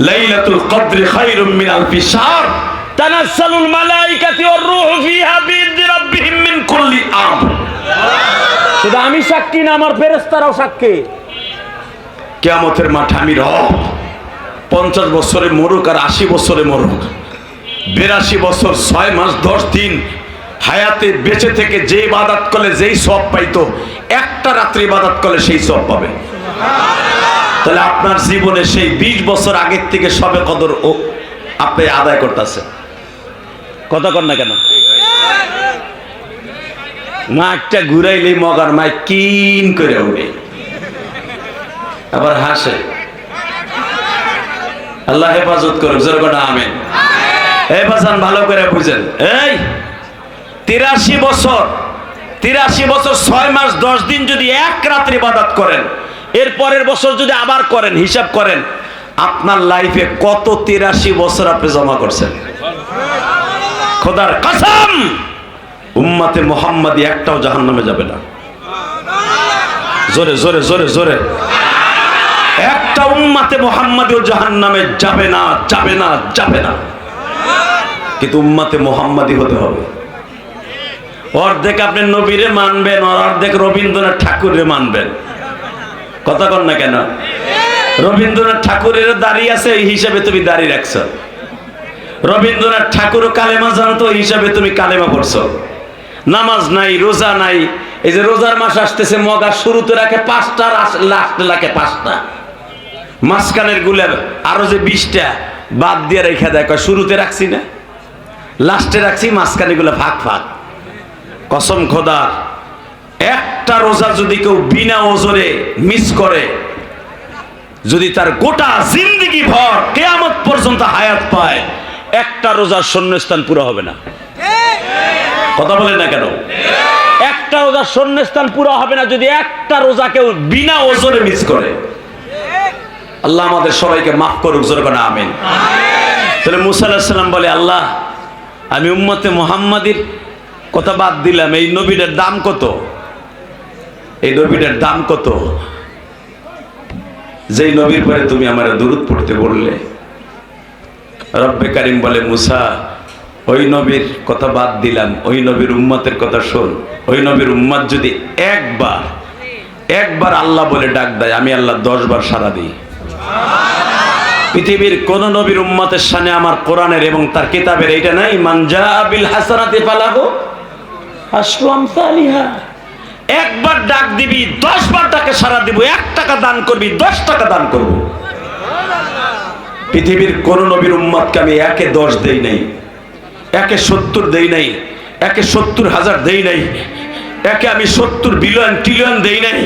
লাইলাতুল কদরি খায়রুম মিন আলফি শাহর তানাজ্জালুল মালাইকাতু ওয়ার রূহু ফিহা বিইذনি রাব্বিহিম মিন কুল্লি আমর। শুধু আমি সাক্ষী না, আমার ফেরেশতারাও সাক্ষী। কিয়ামতের মাঠে আমি রব 50 বছরে মরুক আর 80 বছরে মরুক, 82 বছর 6 মাস 10 দিন হায়াতে বেঁচে থেকে যে ইবাদত করলে যেই সওয়াব পাইতো, একটা রাত্রি ইবাদত করলে সেই সওয়াব পাবে। তাহলে আপনার জীবনে সেই 20 বছর আগের থেকে সবে কদর আপনি আদায় করতেছেন। কথা কর না কেন? মাঠটা ঘুরাইলেই মগার মাই কিন করে উঠে, আবার হাসে। আল্লাহ হেফাজত করুক, জোরে কথা আমিন। এই বাজান ভালো করে বুঝেন, এই 83 বছর 6 মাস 10 দিন যদি এক রাত্রি ইবাদত করেন, এর পরের বছর যদি আবার করেন, হিসাব করেন আপনার লাইফে কত 83 বছর আপনি জমা করছেন। খোদার কসম, উম্মতে মুহাম্মাদি একটাও জাহান্নামে যাবে না। জোরে জোরে জোরে জোরে, একটা উম্মতে মুহাম্মাদিও জাহান্নামে যাবে না, যাবে না, যাবে না। কিন্তু উম্মতে মুহাম্মাদি হতে হবে। অর্ধেক আপনি নবীরে মানবেন, অর্ধেক রবীন্দ্রনাথ ঠাকুরের মানবেন। কথা কন না কেন? রবীন্দ্রনাথ ঠাকুরের দাঁড়িয়ে আছে, এই হিসাবে তুমি দাঁড়িয়ে রাখছো। রবীন্দ্রনাথ ঠাকুরও কালেমা জানতো, এই হিসাবে তুমি কালেমা পড়ছো। নামাজ নাই, রোজা নাই। এই যে রোজার মাস আসতেছে, মগা শুরুতে রাখে 5টা, লাস্টে রাখে 5টা, মাঝখানের গুলা আরো যে 20টা বাদ দিয়ে রেখে দেয়, শুরুতে রাখছি না, লাস্টে রাখছি, মাঝখানে গুলা ফাঁক ফাঁক। কসম খোদা, একটা রোজা যদি কেউ বিনা ওজরে মিস করে, যদি তার গোটা জিন্দেগি ভর কিয়ামত পর্যন্ত হায়াত পায়, একটা রোজার শূন্যস্থান পুরো হবে না। কথা বলেন না কেন? একটা রোজার শূন্যস্থান পুরো হবে না যদি একটা রোজা কেউ বিনা ওজরে মিস করে। আল্লাহ আমাদের সবাইকে মাফ করুক, জোরে বলেন আমিন। তাহলে মুসা আলাইহিস সালাম বলে, আল্লাহ আমি উম্মতে মুহাম্মাদির কথা বাদ দিলাম, এই নবীর দাম কত? এই নবীর দাম কত? যেই নবীর পরে তুমি আমার দুরূদ পড়তে বললে। রব্বে কারীম বলে, মুসা ওই নবীর কথা বাদ দিলাম, ওই নবীর উম্মতের কথা শোন। ওই নবীর উম্মত যদি একবার আল্লাহ বলে ডাক দেয়, আমি আল্লাহ 10 বার সাড়া দিই। পৃথিবীর কোন নবীর উম্মতের সামনে আমার কোরআনের এবং তার কিতাবের এইটা নাই, মান জাআ বিল হাসানাতি ফালাহু আসলাম সালিহা। একবার ডাক দিবি 10 বার ডাকে সাড়া দিব, 1 টাকা দান করবি 10 টাকা দান করব। পৃথিবীর কোন নবীর উম্মতকে আমি 1-এ 10 দেই নাই, 1-এ 70 দেই নাই, 1-এ 70,000 দেই নাই, 1-এ আমি 70 বিলিয়ন ট্রিলিয়ন দেই নাই।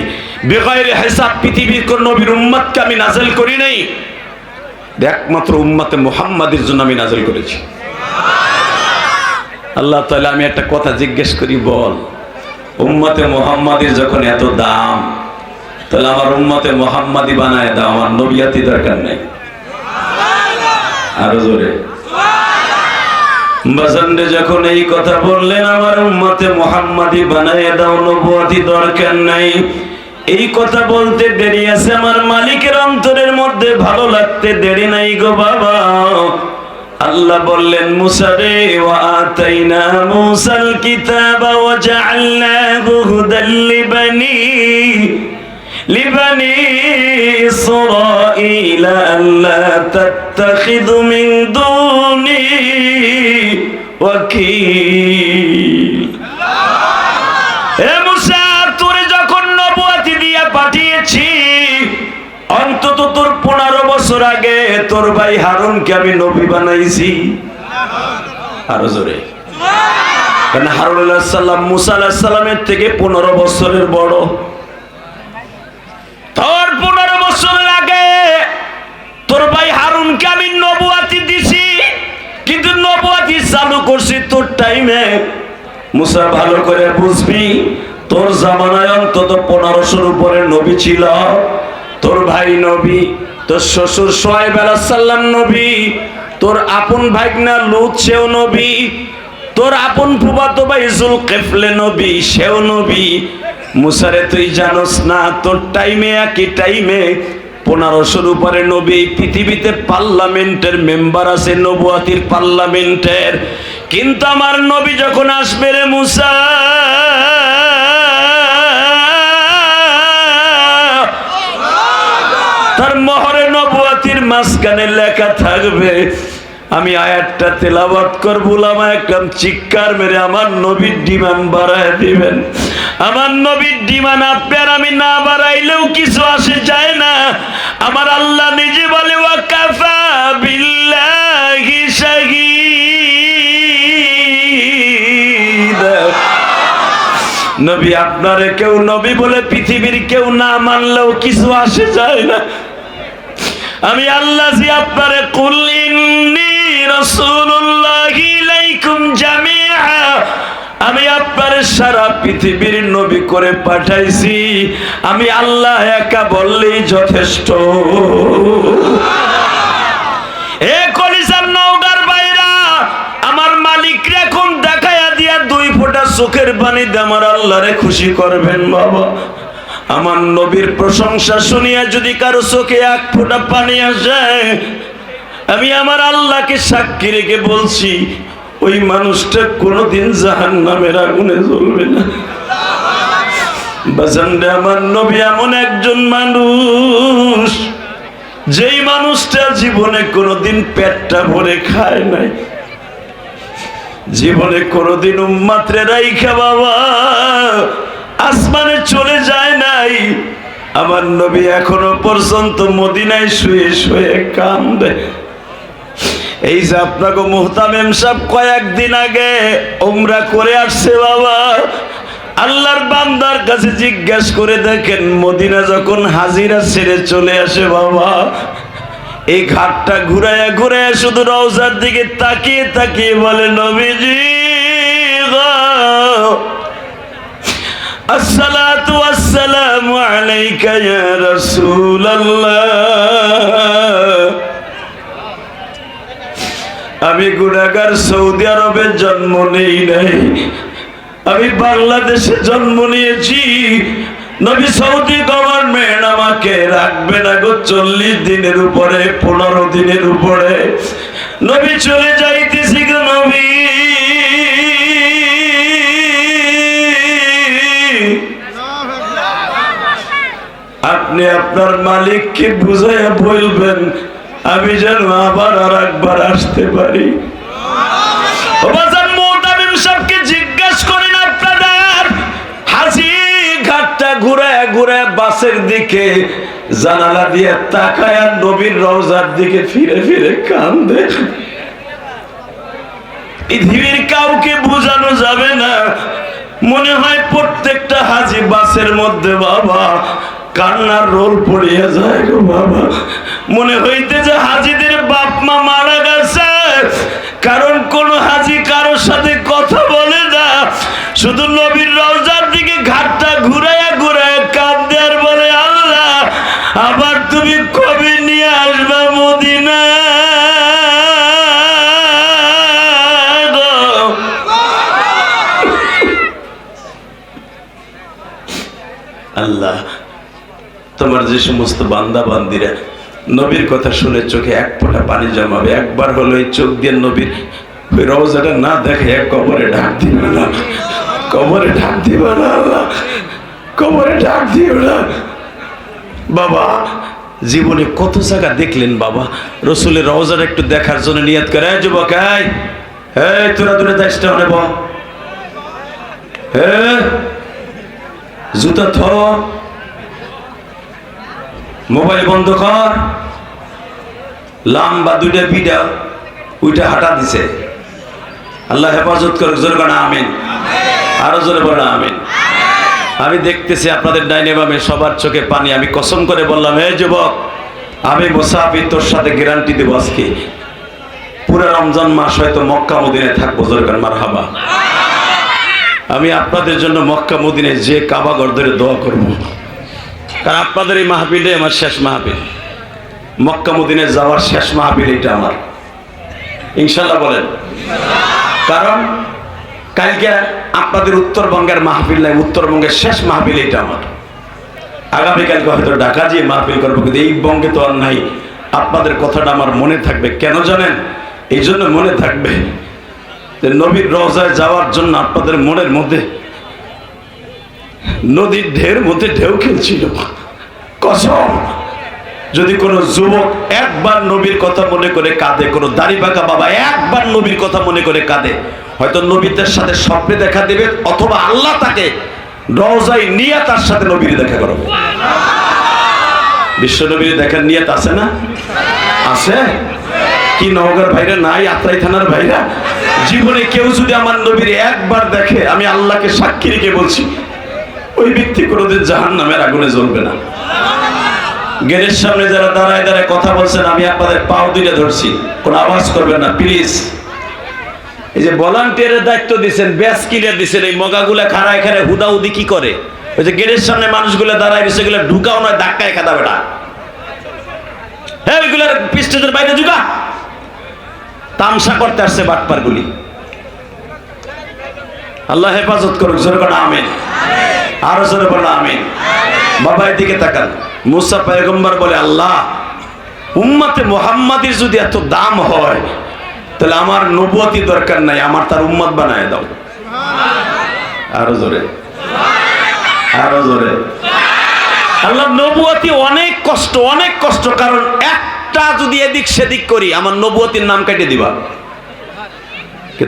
বেগাইরে হিসাব পৃথিবীর কোন নবীর উম্মতকে আমি নাযিল করি নাই, একমাত্র উম্মতে মুহাম্মাদের জন্য আমি নাযিল করেছি। আল্লাহ তাআলা, আমি একটা কথা জিজ্ঞেস করি, বল উম্মতে মুহাম্মাদের যখন এত দাম, তাহলে আমার উম্মতে মুহাম্মাদি বানায় দাও, আমার নবিয়াতি দরকার নাই। আরো জোরে বাজানরে যখন এই কথা বললেন, আমার উম্মতে মুহাম্মাদি বানায় দাও, নবুয়তি দরকার নাই, এই কথা বলতে দেরি আছে, আমার মালিকের অন্তরের মধ্যে ভালো লাগতে দেরি নাই গো বাবা। আল্লাহ বললেন, মুসা রে, ওয়া আতাইনা মুসাল কিতাবা ওয়া জাআলনাহু হুদাল লিবানি ইসরাঈলা আল্লা তাত্তাখিযু মিন দুনি ওয়াকিল। হে মুসা, তোরে যখন নবুয়তি দিয়া পাঠিয়েছি, অন্তত তোর 15 বছর আগে তোর ভাই হারুনকে আমি নবী বানাইছি। আরো জোরে, কারণ হারুন আলাইহিস সালাম মুসা আলাইহিস সালামের থেকে 15 বছরের বড়। তোর 15 বছরের আগে তোর ভাই হারুনকে আমি নবুয়তি দিছি, কিন্তু নবুয়তি চালু করছি তোর টাইমে। মুসা, ভালো করে বুঝবি, তোর জামানায় অন্তত 1500-র উপরে নবী ছিল। তোর ভাই নবী, তোর শ্বশুর শুআয়ব আলাইহিস সালাম নবী, তোর আপন ভাগনা লূত সেও নবী, তোর আপন ফুফাতো ভাই যুলকিফলে নবী সেও নবী। মুসারে, তুই জানোস না, তোর টাইমে একই টাইমে 1500-র উপরে নবী। পৃথিবীতে পার্লামেন্টের মেম্বার আছে, নবুয়তির পার্লামেন্টের, কিন্তু আমার নবী যখন আসবে রে মুসা, তার মোহরে নবুয়তির মাঝখানে লেখা থাকবে, আমি আয়াতটা তেলাওয়াত করব, উলামায়ে কেরাম চিৎকার মেরে আমার নবীর ডিমান্ড বাড়ায় দিবেন। আমার নবীর ডিমান্ড আপনার আমি না বাড়াইলেও কিছু আসে যায় না। আমার আল্লাহ নিজে বলে, ওয়া কাফা বিল্লাহি শাহীদা। নবী, আপনারে কেউ নবী বলে পৃথিবীর কেউ না মানলেও কিছু আসে যায় না। আমি আল্লাহ জি আপনারে কুল ইন্নী রাসূলুল্লাহি ইলাইকুম জামিআ, আমি আপনারে সারা পৃথিবীর নবী করে পাঠাইছি, আমি আল্লাহ একা বললেই যথেষ্ট। এ কলিজার নওগাঁর বাইরা, আমার মালিক এখন দেখায়া দিয়া 2 ফোঁটা চোখের পানি দিয়ে আমার আল্লাহরে খুশি করবেন বাবা। আমার নবীর প্রশংসা শুনিয়া যদি কারো চোখে 1 ফোঁটা পানি আসে, আমি আমার আল্লাহকে সাক্ষী রেখে বলছি, ওই মানুষটা কোনোদিন জাহান্নামের আগুনে জ্বলবে না। বাজানরে, আমার নবী এমন একজন মানুষ, যেই মানুষটা জীবনে কোনোদিন পেটটা ভরে খায় নাই, জীবনে কোনোদিন উম্মতরে রাইখা বাবা আসমানে চলে যায় নাই। আমার নবী এখনো পর্যন্ত মদিনায় শুয়ে শুয়ে কান্দে। এই যে আপনাকে মুহতামিম সাহেব কয়েকদিন আগে উমরা করে আসছে বাবা, আল্লাহর বান্দার কাছে জিজ্ঞাসা করে দেখেন, মদিনা যখন হাজিরা ছেড়ে চলে আসে বাবা, এই ঘাটটা ঘুরাইয়া ঘুরাইয়া শুধু রওজার দিকে তাকিয়ে তাকিয়ে বলে, নবীজি আসসালাতু ওয়াসসালামু আলাইকা ইয়া রাসূলুল্লাহ। আমি গুনাহগার সৌদি আরবে জন্ম নেই নাই, আমি বাংলাদেশে জন্ম নিয়েছি। নবী, সৌদি গভর্নমেন্ট আমাকে রাখবে না গো 40 দিনের উপরে, 15 দিনের উপরে। নবী, চলে যাইতেছি গো নবী। আপনি আপনার মালিককে বুঝাইয়া বলবেন, আমি যেন আবার আর একবার আসতে পারি। জিজ্ঞাসা করেন আপনাদের বাসের দিকে জানালা দিয়ে তাকায় আর নবীর রওজার দিকে ফিরে ফিরে কান্দে। পৃথিবীর কাউকে বোঝানো যাবে না, মনে হয় প্রত্যেকটা হাজি বাসের মধ্যে বাবা কান্নার রোল পড়িয়া যায় গো বাবা। মনে হইতে যে হাজিদের বাপ মা মারা গেছে, কারণ কোন হাজি কারোর সাথে কথা বলে না, শুধু নবীর রওজার দিকে ঘাটটা ঘুরাইয়া ঘুরাইয়া কাঁদে আর বলে আল্লাহ আবার তুমি কবে নিয়ে আসবা মদিনা। আল্লাহ তোমার যে সমস্ত বান্দা বান্দিরা নবীর কথা শুনে চোখে এক ফোঁটা পানি জমাবে, একবার হলো এই চোখ দিয়ে নবীর ওই রওজাটা না দেখে কবরে ঢাক দিবে না, কবরে ঢাক দিবে না আল্লাহ, কবরে ঢাক দিবে না। বাবা জীবনে কত জায়গা দেখলেন বাবা, রসুলের রওজাটা একটু দেখার জন্য নিয়ত করে যুবক এই তোরা দূরে দেশটা নেব, জুতা থ, মোবাইল বন্ধ কর, লম্বা দুইটা বিডা ওইটা হাঁটা দিছে। আল্লাহ হেফাজত করুক, জোরে বলা আমিন, আরো জোরে বলা আমিন। আমি দেখতেছি আপনাদের ডাইনে বামে সবার চোখে পানি। আমি কসম করে বললাম হে যুবক, আমি মুসাফির তোর সাথে গ্যারান্টি দেব আজকে পুরো রমজান মাস হয়তো মক্কা মদিনায় থাকবো, জোরে বলেন মারহাবা। আমি আপনাদের জন্য মক্কা মদিনায় যে কাবা ঘর ধরে দোয়া করব, কারণ আপনাদের এই মাহফিলটাই আমার শেষ মাহফিল, মক্কা মদিনায় যাওয়ার শেষ মাহফিল এটা আমার, ইনশাল্লাহ বলেন। কারণ কালকে আপনাদের উত্তরবঙ্গের মাহফিল নাই, উত্তরবঙ্গের শেষ মাহফিল এটা আমার। আগামীকালকে হয়তো ঢাকা যেয়ে মাহফিল করবো, কিন্তু এই বঙ্গে তো আর নাই। আপনাদের কথাটা আমার মনে থাকবে, কেন জানেন? এই জন্য মনে থাকবে যে নবীর রওজায় যাওয়ার জন্য আপনাদের মনের মধ্যে নদীর ঢেউর মধ্যে ঢেউ খেলছিল। কসম, যদি কোনো যুবক একবার নবীর কথা মনে করে কাঁদে, কোনো দাড়ি বাঁকা বাবা একবার নবীর কথা মনে করে কাঁদে, হয়তো নবীদের সাথে স্বপ্নে দেখা দেবে, অথবা আল্লাহ তাকে রওজায় নিয়ে তার সাথে নবীর দেখা করবে। বিশ্ব নবীর দেখার নিয়ত আছে না? আছে কি? নওগাঁর ভাইরা নাই? আত্রাই থানার ভাইরা? জীবনে কেউ যদি আমার নবীর একবার দেখে, আমি আল্লাহকে সাক্ষী রেখে বলছি ওই ব্যক্তি কোনোদিন জাহান্নামের আগুনে জ্বলবে না। গেটের সামনে যারা দাঁড়ায় দাঁড়ায় কথা বলছেন, আমি আপনাদের পাও দুইটা ধরছি, কোনো আওয়াজ করবেন না প্লিজ। এই যে ভলান্টিয়ারের দায়িত্ব দিচ্ছেন, ব্যাস কিনে দিচ্ছেন, এই মগাগুলা খাড়ায় খাড়ায় হুদাহুদি কি করে? ওই যে গেটের সামনে মানুষগুলো দাঁড়ায় দিচ্ছে, এগুলো ঢুকাও নয়, ধাক্কায় খাদা বেটা, হ্যাঁ ওইগুলোর পিস্টেজের বাইরে ঢুকা। তামসা করতে আসছে বাটপার গুলি। আল্লাহ হেফাজত করুক, জোরে বলো আমিন, আরো জোরে বলো আমিন। বাবা এদিকে তাকান। মুসা পয়গম্বর বলে আল্লাহ উম্মতে মুহাম্মাদির যদি এত দাম হয়, তাহলে আমার নবুয়তি দরকার নাই, আমার তার উম্মত বানায় দাও। আরো জোরে, আরো জোরে। আল্লাহ নবুয়তি অনেক কষ্ট, অনেক কষ্ট, কারণ একটা যদি এদিক সেদিক করি আমার নবুয়তির নাম কেটে দিবা।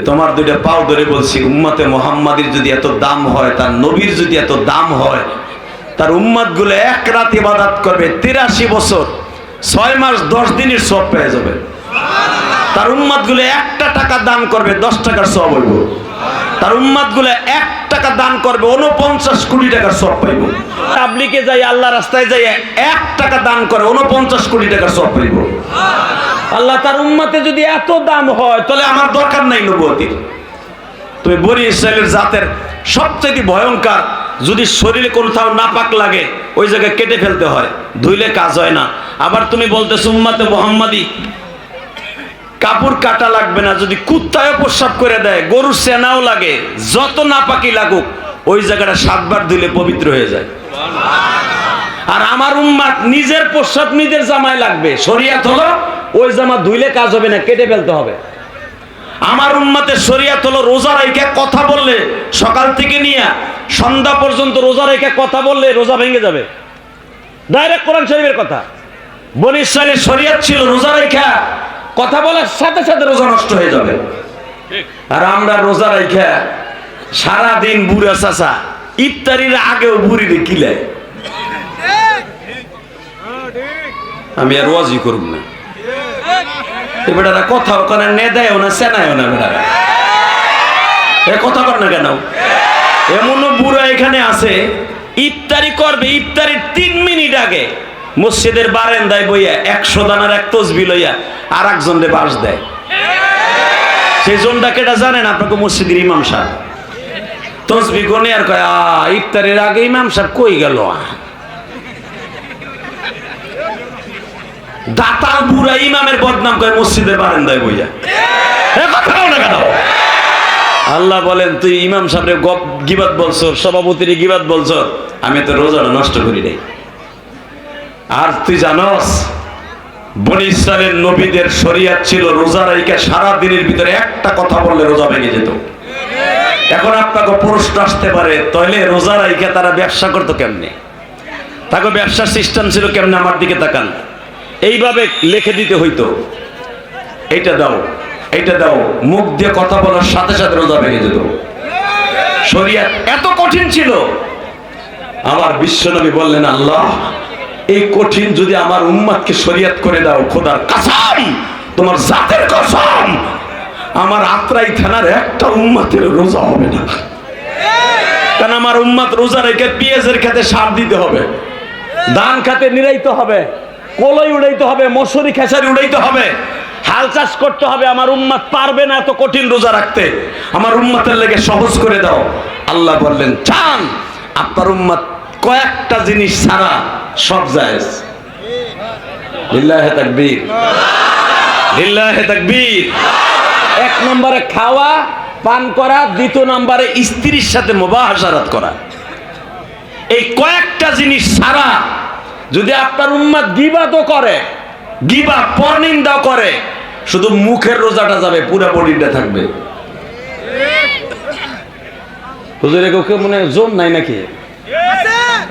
তোমার দুইটা পাও ধরে বলছি, উম্মতে মুহাম্মাদির যদি এত দাম হয়, তার নবীর যদি এত দাম হয়, তার উম্মত গুলো এক রাত ইবাদত করবে 83 বছর 6 মাস 10 দিনের সব পেয়ে যাবে। তার উম্মত গুলো 1 টাকা দান করবে 10 টাকার সব হইব। তার উম্মত গুলো 1 টাকা দান করবে 49 কোটি টাকার সব পাইব। তাবলীগে যাই, আল্লাহ রাস্তায় যাই 1 টাকা দান করে 49 কোটি টাকার সব পাইব। আল্লাহ তার উম্মতে যদি এত দাম হয়, তাহলে আমার দরকার নাই নবুয়তির। তুমি বনি ইসরাইলের জাতের সবচেয়ে ভয়ঙ্কর, যদি শরীরে কোথাও নাপাক লাগে ওই জায়গায় কেটে ফেলতে হয়, ধুইলে কাজ হয় না। আবার তুমি বলতেছো উম্মতে মুহাম্মাদি কাপড় কাটা লাগবে না, যদি কুত্তায় প্রস্রাব করে দেয়, গরুর সেনাও লাগে, যত নাপাকি লাগুক ওই জায়গাটা 7 বার ধুইলে পবিত্র হয়ে যায়। আর আমার উম্মত নিজের প্রস্রাব নিজের জামায় লাগবে, শরিয়াত হলো ওই জামা ধুইলে কাজ হবে না, কেটে ফেলতে হবে। আমার উম্মতের শরিয়াত হলো রোজা রেখে কথা বললে, সকাল থেকে নিয়ে সন্ধ্যা পর্যন্ত রোজা রেখে কথা বললে রোজা ভেঙে যাবে, ডাইরেক্ট কোরআন শরীফের কথা। বনি ইসরাইলের শরিয়াত ছিল রোজা রেখে কথা বলার সাথে সাথে রোজা নষ্ট হয়ে যাবে। আর আমরা রোজা রেখে সারাদিন বুড়া চাচা ইফতারির আগেও বুড়িরে কিলায়। আমি আর ওয়াজি করব না। বেটারা কথা ওখানে নে দেয়ও না, চেনায়ও না বেটারা, এ কথা কর না কেন? এমনও বুড়া এখানে আছে, ইফতারি করবে, ইফতারির 3 মিনিট আগে মসজিদের বারান্দায় বইয়া 100 দানার এক তসবিহ লইয়া আর একজনরে বাস দেয়। সেই জনটা কেটা জানেন? আপনাকে মসজিদের ইমাম সাহেব তসবিহ গনে আর কয়, ইফতারের আগে ইমাম সাহেব কই গেল? দাতাল বুড়া ইমামের বদনাম করে মসজিদের বারান্দায় বইয়া, কথাও না কেন? আল্লাহ বলেন, তুই ইমাম সাহেবের গিবাত বলছো, সভাপতির গিবাত বলছো, আমি তো রোজাটা নষ্ট করি নাই। আর তুই জানস বনী ইসরাইলের নবীদের শরিয়াত ছিল রোজা রাইখা সারা দিনের ভিতরে একটা কথা বললে রোজা ভেঙে যেত। এখন আপনাকে প্রশ্ন আসতে পারে, তাহলে রোজা রাইখা তারা ব্যবসা করতো কেমনে? তাকে ব্যবসার সিস্টেম ছিল কেমনে? আমার দিকে তাকান, এইভাবে লিখে দিতে হইতো, এইটা দাও, এইটা দাও, মুখ দিয়ে কথা বলার সাথে সাথে রোজা ভেঙে যেত। শরিয়াত এত কঠিন ছিল। আমার বিশ্বনবী বললেন, আল্লাহ এই কঠিন যদি আমার উম্মতকে শরিয়াত করে দাও, খোদার কসম, তোমার জাতের কসম, আমার আত্রাই থানার একটা উম্মতের রোজা হবে না। কারণ আমার উম্মত রোজা রেখে পেঁয়াজের খেতে সার দিতে হবে, ধান খেতে নিরাইতে হবে, কলই উড়াইতে হবে, মশুরি খেসারি উড়াইতে হবে, হাল চাষ করতে হবে। আমার উম্মত পারবে না এত কঠিন রোজা রাখতে, আমার উম্মতের লেগে সহজ করে দাও। আল্লাহ বললেন, চান আপনার উম্মত কয়েকটা জিনিস ছাড়া সব জায়েজ। লিল্লাহে তাকবীর, লিল্লাহে তাকবীর। 1 নম্বরে খাওয়া পান করা, 2 নম্বরে স্ত্রীর সাথে মুবাহাশারাত করা। এই কয়েকটা জিনিস ছাড়া যদি আপনার উম্মত গীবাতও করে, গীবাত পরনিন্দা করে, শুধু মুখের রোজাটা যাবে, পুরো বডিটা থাকবে। হুজুরে কেউ মনে জোর নাই নাকি?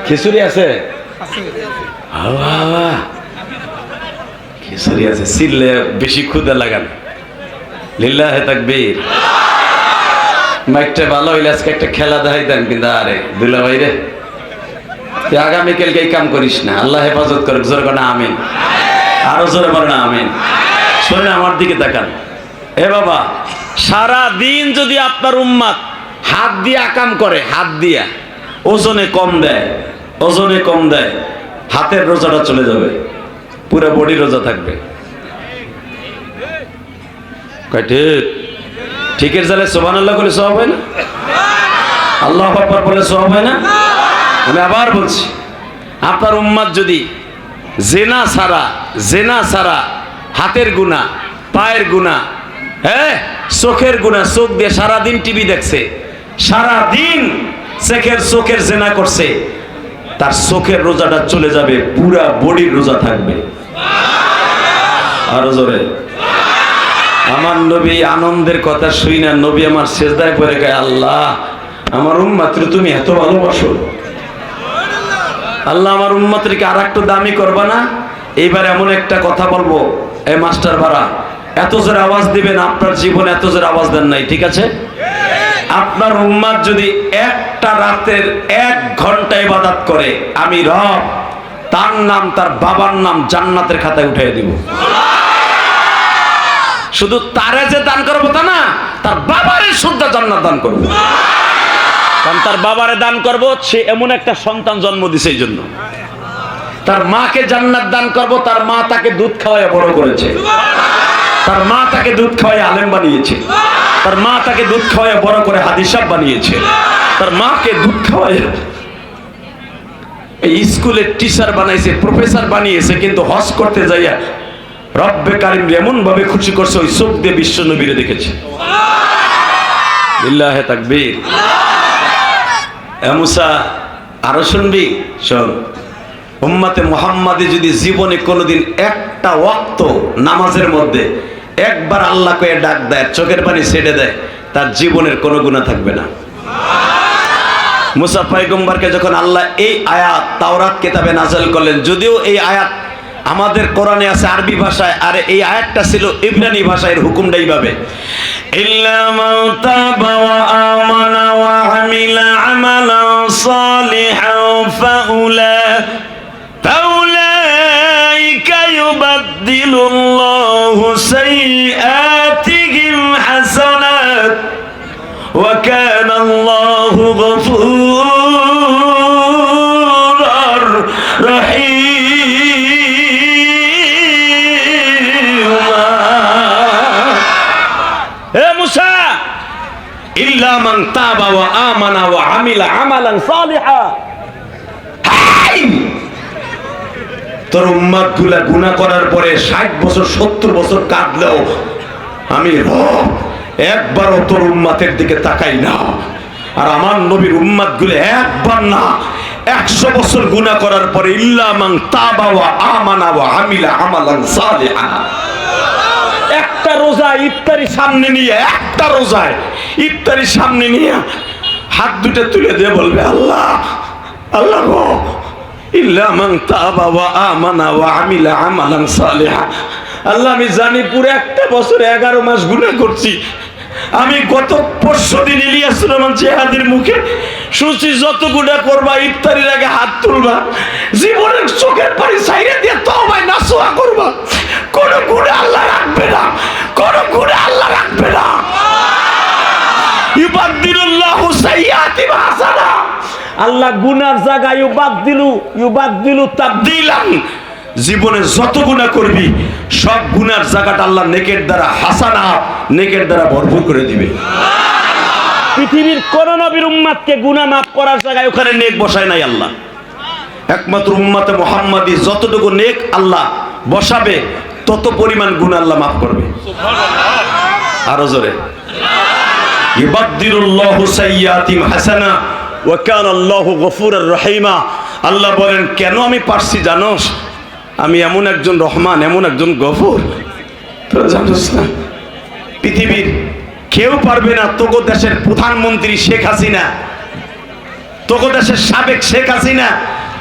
খিচুড়ি আছে, খিচুড়ি আছে, সিললে বেশি ক্ষুদা লাগান। লিল্লাহে তাকবীর। মাইকটা ভালো হইলে আজকে একটা খেলা দেখাই দেন, কিন্তু আরে দুলা ভাই রে, তুই আগামীকালকে এই কাম করিস না, আল্লাহ হেফাজত করে। জোরে করে না আমিন, আরো জোরে বলে না আমিন। শোনেন, আমার দিকে তাকান। এ বাবা, সারা দিন যদি আপনার উম্মত হাত দিয়ে আকাম করে, হাত দিয়া ওজনে কম দেয়, ওজনে কম দেয়, হাতের রোজাটা চলে যাবে, পুরো বডি রোজা থাকবে। ঠিক, ঠিকের জালে সুবহানাল্লাহ বলে সওয়াব হয় না? আল্লাহু আকবার বলে সওয়াব হয় না? আমি আবার বলছি, আপনার উম্মত যদি জেনা ছাড়া হাতের গুনাহ, পায়ের গুনাহ, চোখের গুনাহ, চোখ দিয়ে সারাদিন টিভি দেখছে, সারাদিন চোখের জেনা করছে, তার চোখের রোজাটা চলে যাবে, পুরা বডির রোজা থাকবে। আরো জোরে। আমার নবী আনন্দের কথা শুই না, নবী আমার সেজদায় পড়ে গায়, আল্লাহ আমার উম্মত তুমি এত ভালোবাসো, আল্লাহ আমার উম্মতকে আর একটু দামি করবা না? এইবার এমন একটা কথা বলবো, এই মাস্টার ভাড়া এত জোরে আওয়াজ দিবেন, আপনার জীবনে এত জোরে আওয়াজ দেন নাই, ঠিক আছে? আপনার উম্মত যদি একটা রাতের 1 ঘন্টা ইবাদত করে, আমি রব তার নাম, তার বাবার নাম জান্নাতের খাতায় উঠিয়ে দিব। শুধু তারে যে দান করবো তা না, তার বাবারে শুদ্ধ জান্নাত দান করবো। কারণ তার বাবারে দান করবো, সে এমন একটা সন্তান জন্ম দিছে, এই জন্য। তার মাকে জান্নাত দান করবো, তার মা তাকে দুধ খাওয়ায় বড় করেছে, তার মা তাকে দুধ খাওয়ায় আলেম বানিয়েছে, তার মা তাকে দুধ খাওয়ায় বড় করে হাদিস সাহেব বানিয়েছে, তার মাকে দুধ খাওয়ায় এই স্কুলের টিচার বানাইছে, প্রফেসর বানিয়েছে। কিন্তু হজ করতে যাইয়া রব্বে কারিম এমন ভাবে খুশি করছে, ওই চোখ দিয়ে বিশ্ব নবীরে দেখেছে। লিল্লাহে তাকবীর। এ মুসা, আরো শুনবি? শোন, উম্মতে মুহাম্মাদী যদি জীবনে কোনোদিন একটা ওয়াক্ত নামাজের মধ্যে একবার আল্লাহ কয়ে ডাক দেয়, চোখের পানি ছেড়ে দেয়, তার জীবনের কোনো গুনাহ থাকবে না। মুসা পয়গম্বরকে যখন আল্লাহ এই আয়াত তাওরাত কিতাবে নাযিল করলেন, যদিও এই আয়াত আমাদের কোরআনে আছে আরবি ভাষায়, আর এই আয়াতটা ছিল ইব্রানি ভাষায়, এর হুকুমটা এইভাবে, ইল্লা মান তাবা ওয়া আমানা ওয়া আমিলা আমালান সালিহান ফাউলাইকা গফুরার রহিমা। হে মুসা, ইল্লা মান তাবা ওয়া আমানা ওয়া আমিলা আমালান সালিহা। তোর উম্মত গুলা গুনাহ করার পরে 60 বছর 70 বছর কাঁদলেও আমি রব একবারও তোর উম্মতের দিকে তাকাই না। আর আমার নবীর উম্মত গুলো একবার না 100 বছর গুনাহ করার পরে ইল্লা মান তাবা ওয়া আমানা ওয়া আমিলা আমালান সালিহা। একটা রোজা ইফতারি সামনে নিয়ে, একটা রোজায় ইফতারি সামনে নিয়ে হাত দুটো তুলে দিয়ে বলবে, আল্লাহ আল্লাহ গো, ইল্লা মান তাবা ওয়া আমানা ওয়া আমিলা আমালান সালিহা। আল্লাহ আমি জানি পুরো একটা বছর 11 মাস গুনাহ করছি। আমি গত পরশুদিন ইলিয়াস রহমান জিহাদির মুখে শুনছি, যত গুনাহ করবা ইফতারির আগে হাত তুলবা, জীবনের চোখের পানি ছাইরে দিয়ে তওবা নাসুহা করবা, কোন গুনাহ আল্লাহ রাখবে না, কোন গুনাহ আল্লাহ রাখবে না। ইউবাদদিলুল্লাহু সাইয়্যাতিহিম হাসানা। আল্লাহ গুনার জায়গায় ইউবাদদিলু তাবদীলান। জীবনে যত গুনাহ করবি সব গুনার জায়গাটা আল্লাহ নেকের দ্বারা হাসানা, নেকের দ্বারা ভরপুর করে দিবে। পৃথিবীর কোন নবীর উম্মতকে গুনাহ মাফ করার জায়গায় ওখানে নেক বসায় নাই আল্লাহ। একমাত্র উম্মতে মুহাম্মাদি যতটুকু নেক আল্লাহ বসাবে তত পরিমাণ গুনাহ আল্লাহ মাফ করবে। সুবহানাল্লাহ। আরো জোরে, ইউবাদদিলুল্লাহু সাইয়্যাতিহিম হাসানা ওয়া কানা আল্লাহু গফুরার রহিমা। আল্লাহ বলেন, কেন আমি পারছি জানোস? আমি এমন একজন রহমান, এমন একজন গফুর, তোরা জানোস না? পৃথিবীর কেউ পারবে না। তোগো দেশের প্রধানমন্ত্রী শেখ হাসিনা, তোগো দেশের সাবেক শেখ হাসিনা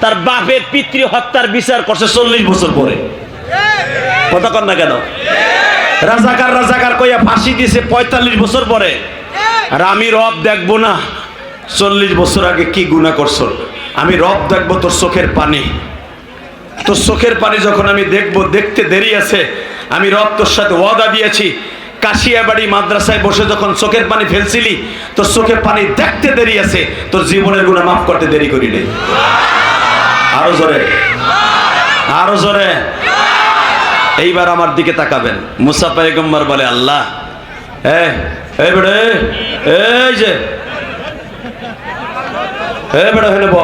তার বাপের পিতৃ হত্যার বিচার করছে 40 বছর পরে। কথা কন না কেন? রাজাকার রাজাকার কইয়া ফাঁসি দিয়েছে 45 বছর পরে। আর আমি রব দেখবো না 40 বছর আগে কি গুনাহ করছো? আমি রব দেখবো তোর চোখের পানি। তোর চোখের পানি যখন আমি দেখবো, দেখতে দেরি আছে। আমি রব তোর সাথে ওয়াদা দিয়েছি, কাশিয়াবাড়ি মাদ্রাসায় বসে যখন চোখের পানি ফেলছিলি, তোর চোখের পানি দেখতে দেরি আছে, তোর জীবনের গুনাহ মাফ করতে দেরি করি নেই। আরো জোরে, আরো জোরে। এইবার আমার দিকে তাকাবেন। মুসা পয়গম্বর বলে, আল্লাহ এই বেড়ে, এই যে বেড়া হলে ব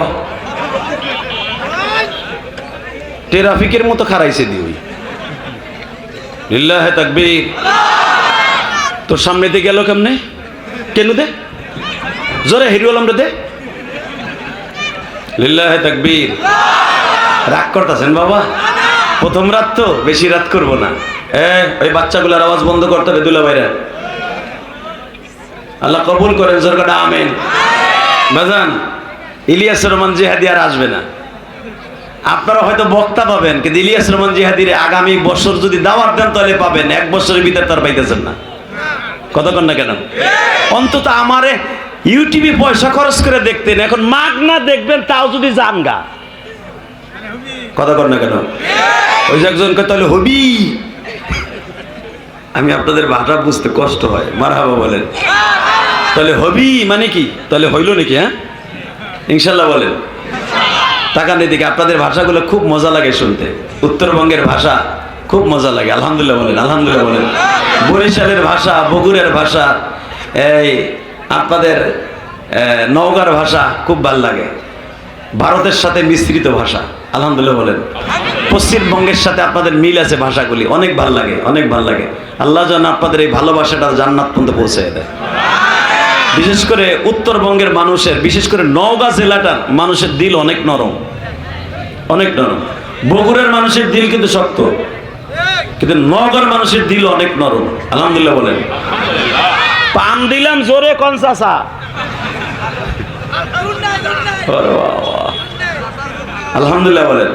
ট্রাফিকের মতো খারাইছে দিই। লিল্লাহে তাকবীর। তোর সামনে দিয়ে গেল কেমনে? কেন দে জোরে হিরু আলম রে দে। লিল্লাহে তাকবীর। রাগ করতেছেন বাবা? প্রথম রাত তো, বেশি রাত করবো না। ওই বাচ্চাগুলোর আওয়াজ বন্ধ করতে হবে দুলা ভাইরা। আল্লাহ কবুল করেন, জোরকাটা আমিন। বাজান, ইলিয়াস রহমান জিহাদি আর আসবে না। আপনারা হয়তো বক্তা পাবেন, কিন্তু ইলিয়াস রহমান জিহাদির আগামী বছর যদি দাওয়াত দেন তাহলে পাবেন। 1 বছরের ভিতরে তার পাইতেছেন না। কথা কন না কেন? অন্তত আমারে ইউটিউবে পয়সা খরচ করে দেখতেন, এখন মাগনা দেখবেন, তাও যদি জানগা। কথা কন না কেন? ওই যে একজনকে তাহলে হবি, আমি আপনাদের ভাষা বুঝতে কষ্ট হয়। মারহাবা বলেন। তাহলে হবি মানে কি? তাহলে হইল নাকি? হ্যাঁ, ইনশাল্লাহ বলেন। তাকান এদিকে। আপনাদের ভাষাগুলো খুব মজা লাগে শুনতে। উত্তরবঙ্গের ভাষা খুব মজা লাগে। আলহামদুলিল্লাহ বলেন, আলহামদুলিল্লাহ বলেন। বরিশালের ভাষা, বগুড়ার ভাষা, এই আপনাদের নওগাঁর ভাষা খুব ভালো লাগে। ভারতের সাথে মিশ্রিত ভাষা। আলহামদুলিল্লাহ বলেন। পশ্চিমবঙ্গের সাথে আপনাদের মিল আছে ভাষাগুলি, অনেক ভালো লাগে, অনেক ভালো লাগে। আল্লাহ যেন আপনাদের এই ভালোবাসাটা জান্নাত পর্যন্ত পৌঁছে দেয়। বিশেষ করে উত্তরবঙ্গের মানুষের, বিশেষ করে নওগাঁ জেলাটার মানুষের দিল অনেক নরম, অনেক নরম। বগুড়ার মানুষের দিল কিন্তু শক্ত, কিন্তু নওগাঁর মানুষের দিল অনেক নরম। আলহামদুলিল্লাহ বলেন। পান দিলাম জোরে কোন চাচা? আলহামদুলিল্লাহ বলেন।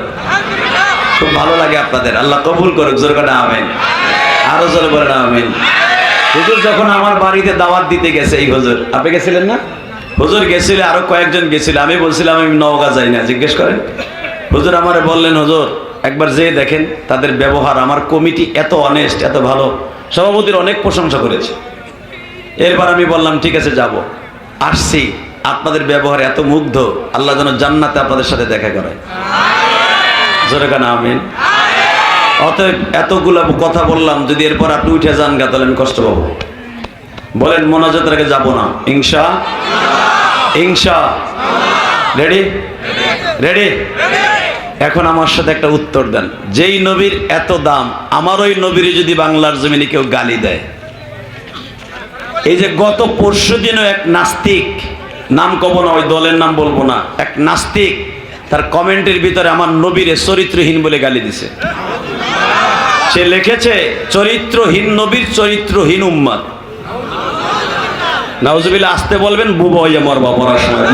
খুব ভালো লাগে আপনাদের। আল্লাহ কবুল করুক, জোরে করে আমিন। আরো জোরে বলেন আমিন। হুজুর যখন আমার বাড়িতে দাওয়াত দিতে গেছে, এই হুজুর, আপনি গেছিলেন না? হুজুর গেছিল, আরো কয়েকজন গেছিল। আমি বলছিলাম আমি নওগাঁ যাই না, জিজ্ঞেস করেন। হুজুর আমারে বললেন, হুজুর একবার যেয়ে দেখেন তাদের ব্যবহার। আমার কমিটি এত অনেস্ট, এত ভালো। সভাপতির অনেক প্রশংসা করেছে। এরপর আমি বললাম ঠিক আছে যাব। আসছি, আপনাদের ব্যবহার এত মুগ্ধ, আল্লাহ যেন জান্নাতে আপনাদের সাথে দেখা করে। জোরে কানা আমিন। অতএব এতগুলা কথা বললাম, যদি এরপর আপনি উঠে যান গা তাহলে আমি কষ্ট পাবো। বলেন মোনাজাতের আগে যাবো না? ইনশা ইনশা রেডি রেডি। এখন আমার সাথে একটা উত্তর দেন, যেই নবীর এত দাম, আমার ওই নবীর যদি বাংলার জমিনে কেউ গালি দেয়, এই যে গত পরশু দিনও এক নাস্তিক, নাম কব না, ওই দলের নাম বলবো না, এক নাস্তিক তার কমেন্টের ভিতরে আমার নবীরে চরিত্রহীন বলে গালি দিছে। সে লিখেছে চরিত্রহীন নবীর চরিত্রহীন উম্মত। নাউজুবিল্লাহ, আসতে বলবেন, বুবা হইয়া মরবা পড়ার সময়।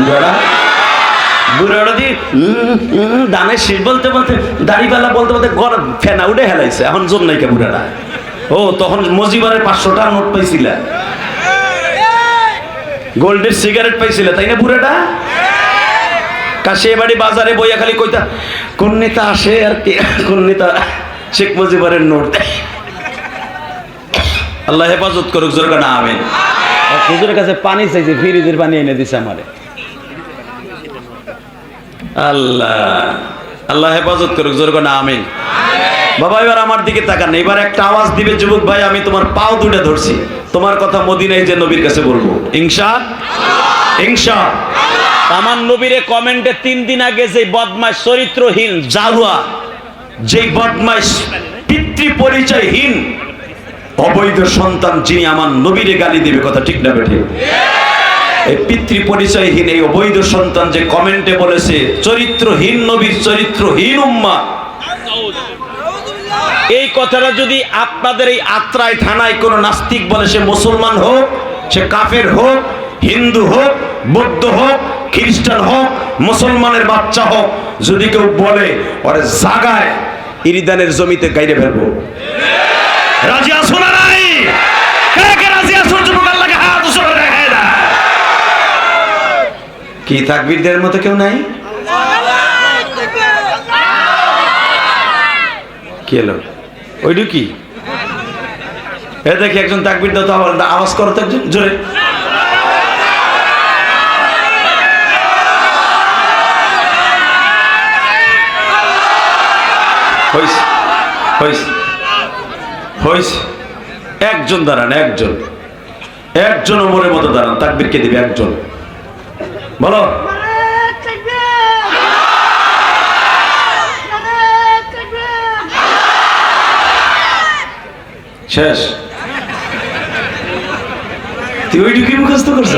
বুড়াটা দিয়ে দানের শীষ বলতে বলতে, দাড়িপাল্লা বলতে বলতে গরম ফেনা উঠে হেলাইছে। এখন জোর নাই কে বুড়াটা? ও তখন মজিবারের 500 টাকা নোট পাইছিল, গোল্ডের সিগারেট পাইছিল, তাই না বুড়াটা? কাশিয়া বাড়ি বাজারে বইয়া খালি কইতা কোন নেতা আসে আর কি, কোন নেতা শেখ মুজিবের নোট। আল্লাহ হেফাজত করুক, জোর না আমিন। হুজুরের কাছে পানি চাইছে, ফ্রিজের পানি এনে দিছে আমারে। আল্লাহ আল্লাহ হেফাজত করুক, জোর না আমিন। বাবা এবার আমার দিকে তাকান, এবার একটা আওয়াজ দিবে, যুবক ভাই আমি তোমার পাও দুটো ধরছি, তোমার কথা মদিনায় যে নবীর কাছে বলবো ইনশা ইনশা। আমার নবীরে কমেন্টে 3 দিন আগে যে বদমাশ চরিত্রহীন জালুয়া, যেই বদমাশ পিতৃ পরিচয়হীন অবৈধ সন্তান, যিনি আমার নবীরে গালি দিবে, কথা ঠিক না বেঠে? এই পিতৃ পরিচয়হীন এই অবৈধ সন্তান যে কমেন্টে বলেছে চরিত্রহীন নবীর চরিত্রহীন উম্মাহ, এই কথাটা যদি আপনাদের এই আত্রাই থানায় কোন নাস্তিক বলে, সে মুসলমান হোক, সে কাফের হোক, হিন্দু হোক, বৌদ্ধ হোক, খ্রিস্টান হোক, মুসলমানের বাচ্চা হোক, যদি কেউ বলে, ওরে জাগায় ইরিদানের জমিতে গাইরে ফেলবো। রাজি আছো না নাই? কে কে রাজি আছো? যুবক আল্লাহকে হাত উঁচু করে দেখায় না। কি তাকবীরদের মতো কেউ নাই? কি এলো ওইটু কি? এ দেখি একজন তাকবীর দাও তো, আওয়াজ করো তো একজন জোরে। হইছে হইছে হইছে। একজন দাঁড়ান, একজন একজন ওমরের মতো দাঁড়ান, তাকবীর কে দিবে? একজন বলো। শেষ। তুই ওইটু কি মুখস্থ করছ?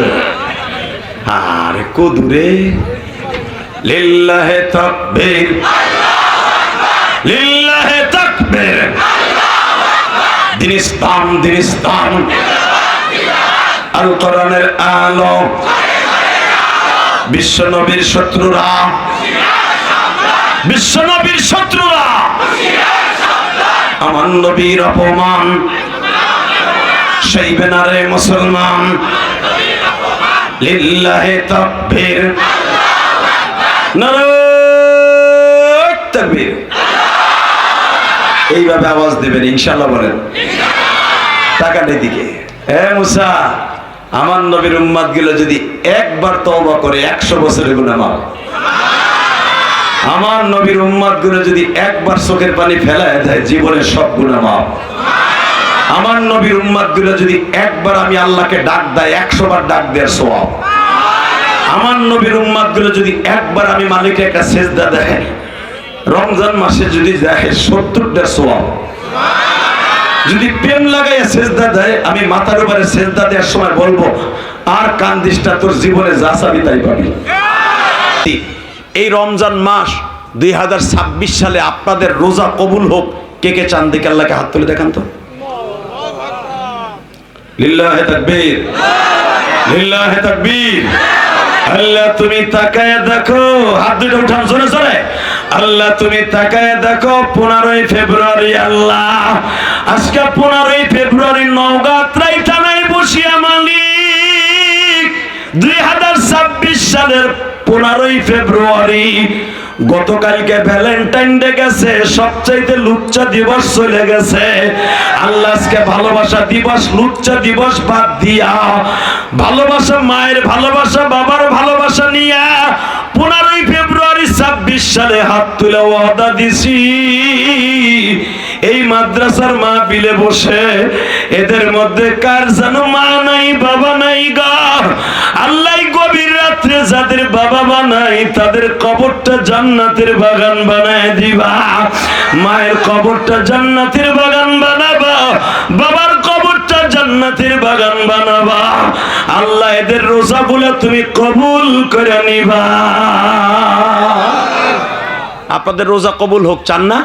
আরে কদুরে লিল্লাহে তাকবীর লিল্লাহে তাকবীর, দিন ইসলাম দিন ইসলাম, আল কোরআনের আলো, বিশ্ব নবীর শত্রুরা, বিশ্ব নবীর শত্রুরা আমার নবীর অপমান সইবে না রে মুসলমান। লিল্লাহে তাকবীর নারায়ে তাকবীর। এইভাবে আওয়াজ দেবেন ইনশাআল্লাহ, বলেন। তাকান এদিকে। এ মুসা, আমার নবীর উম্মত গুলো যদি একবার তওবা করে 100 বছরের গুনাহ মাফ। আমার নবীর উম্মত গুলো যদি একবার চোখের পানি ফেলায় দেয়, জীবনের সব গুনাহ মাফ। আমার নবীর উম্মত গুলো যদি একবার আমি আল্লাহকে ডাক দেয়, 100 বার ডাক দেওয়ার সওয়াব। আমার নবীর উম্মত গুলো যদি একবার আমি মালিককে একটা সেজদা দেয়, রমজান মাসে যদি যায় 70টা সওয়াব। যদি প্রেম লাগাইয়া সেজদা দেয়, আমি মাথার উপরে সেজদা দেওয়ার সময় বলবো, আর কান্দিসটা তোর জীবনে যা চাবি তাই পাবি। এই রমজান মাস 2026 সালে আপনাদের রোজা কবুল হোক। কে কে চান দেখে আল্লাহকে হাত তুলে দেখান তো। লিল্লাহে তাকবীর লিল্লাহে তাকবীর। আল্লাহ তুমি তাকায় দেখো, হাত দুটো উঠান জোরে জোরে। আল্লাহ তুমি তাকায় দেখো, 15ই ফেব্রুয়ারি, আল্লাহ আজকে 15ই ফেব্রুয়ারি নওগাঁত্রাই থানায় বসিয়া মালিক 2026 সালের 15ই ফেব্রুয়ারি গতকালকে ভ্যালেন্টাইন ডে গেছে, সবচাইতে লুচ্চা দিবস চলে গেছে। আল্লাহ আজকে ভালোবাসা দিবস লুচ্চা দিবস বাদ দিয়া ভালোবাসা, মায়ের ভালোবাসা, বাবার ভালোবাসা নিয়া 15ই ফেব্রুয়ারি 26 সালে হাত তুলে ওয়াদা দিছি, এই মাদ্রাসার মাহফিলে বসে এদের মধ্যে কার যেন মা নাই বাবা নাই গা, আল্লাহ গভীর রাত্রে যাদের বাবা বানাই তাদের কবরটা জান্নাতের বাগান বানায় দিবা। মায়ের কবরটা জান্নাতের বাগান বানাবা, বাবার কবরটা জান্নাতের বাগান বানাবা। আল্লাহ এদের রোজাগুলো তুমি কবুল করে নিবা। আপনাদের রোজা কবুল হোক, চান না?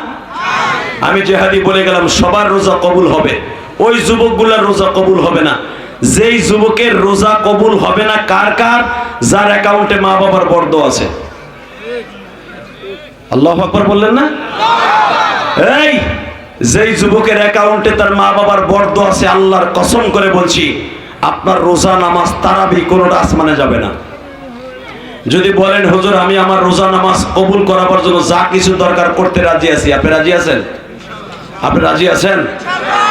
আমি জেহাদি বলে গেলাম সবার রোজা কবুল হবে, ওই যুবকগুলার রোজা কবুল হবে না। যেই যুবকের রোজা কবুল হবে না কার কার? যার অ্যাকাউন্টে মা বাবার বর্দ আছে। আল্লাহু আকবার বললেন না? এই যেই যুবকের অ্যাকাউন্টে তার মা বাবার বর্দ আছে, আল্লাহর কসম করে বলছি আপনার রোজা নামাজ তারাবি কোনোটা আসমানে যাবে না। যদি বলেন হুজুর আমি আমার রোজা নামাজ কবুল করাবার জন্য যা কিছু দরকার করতে রাজি আছি, আপনি রাজি আছেন? আপনি রাজি আছেন?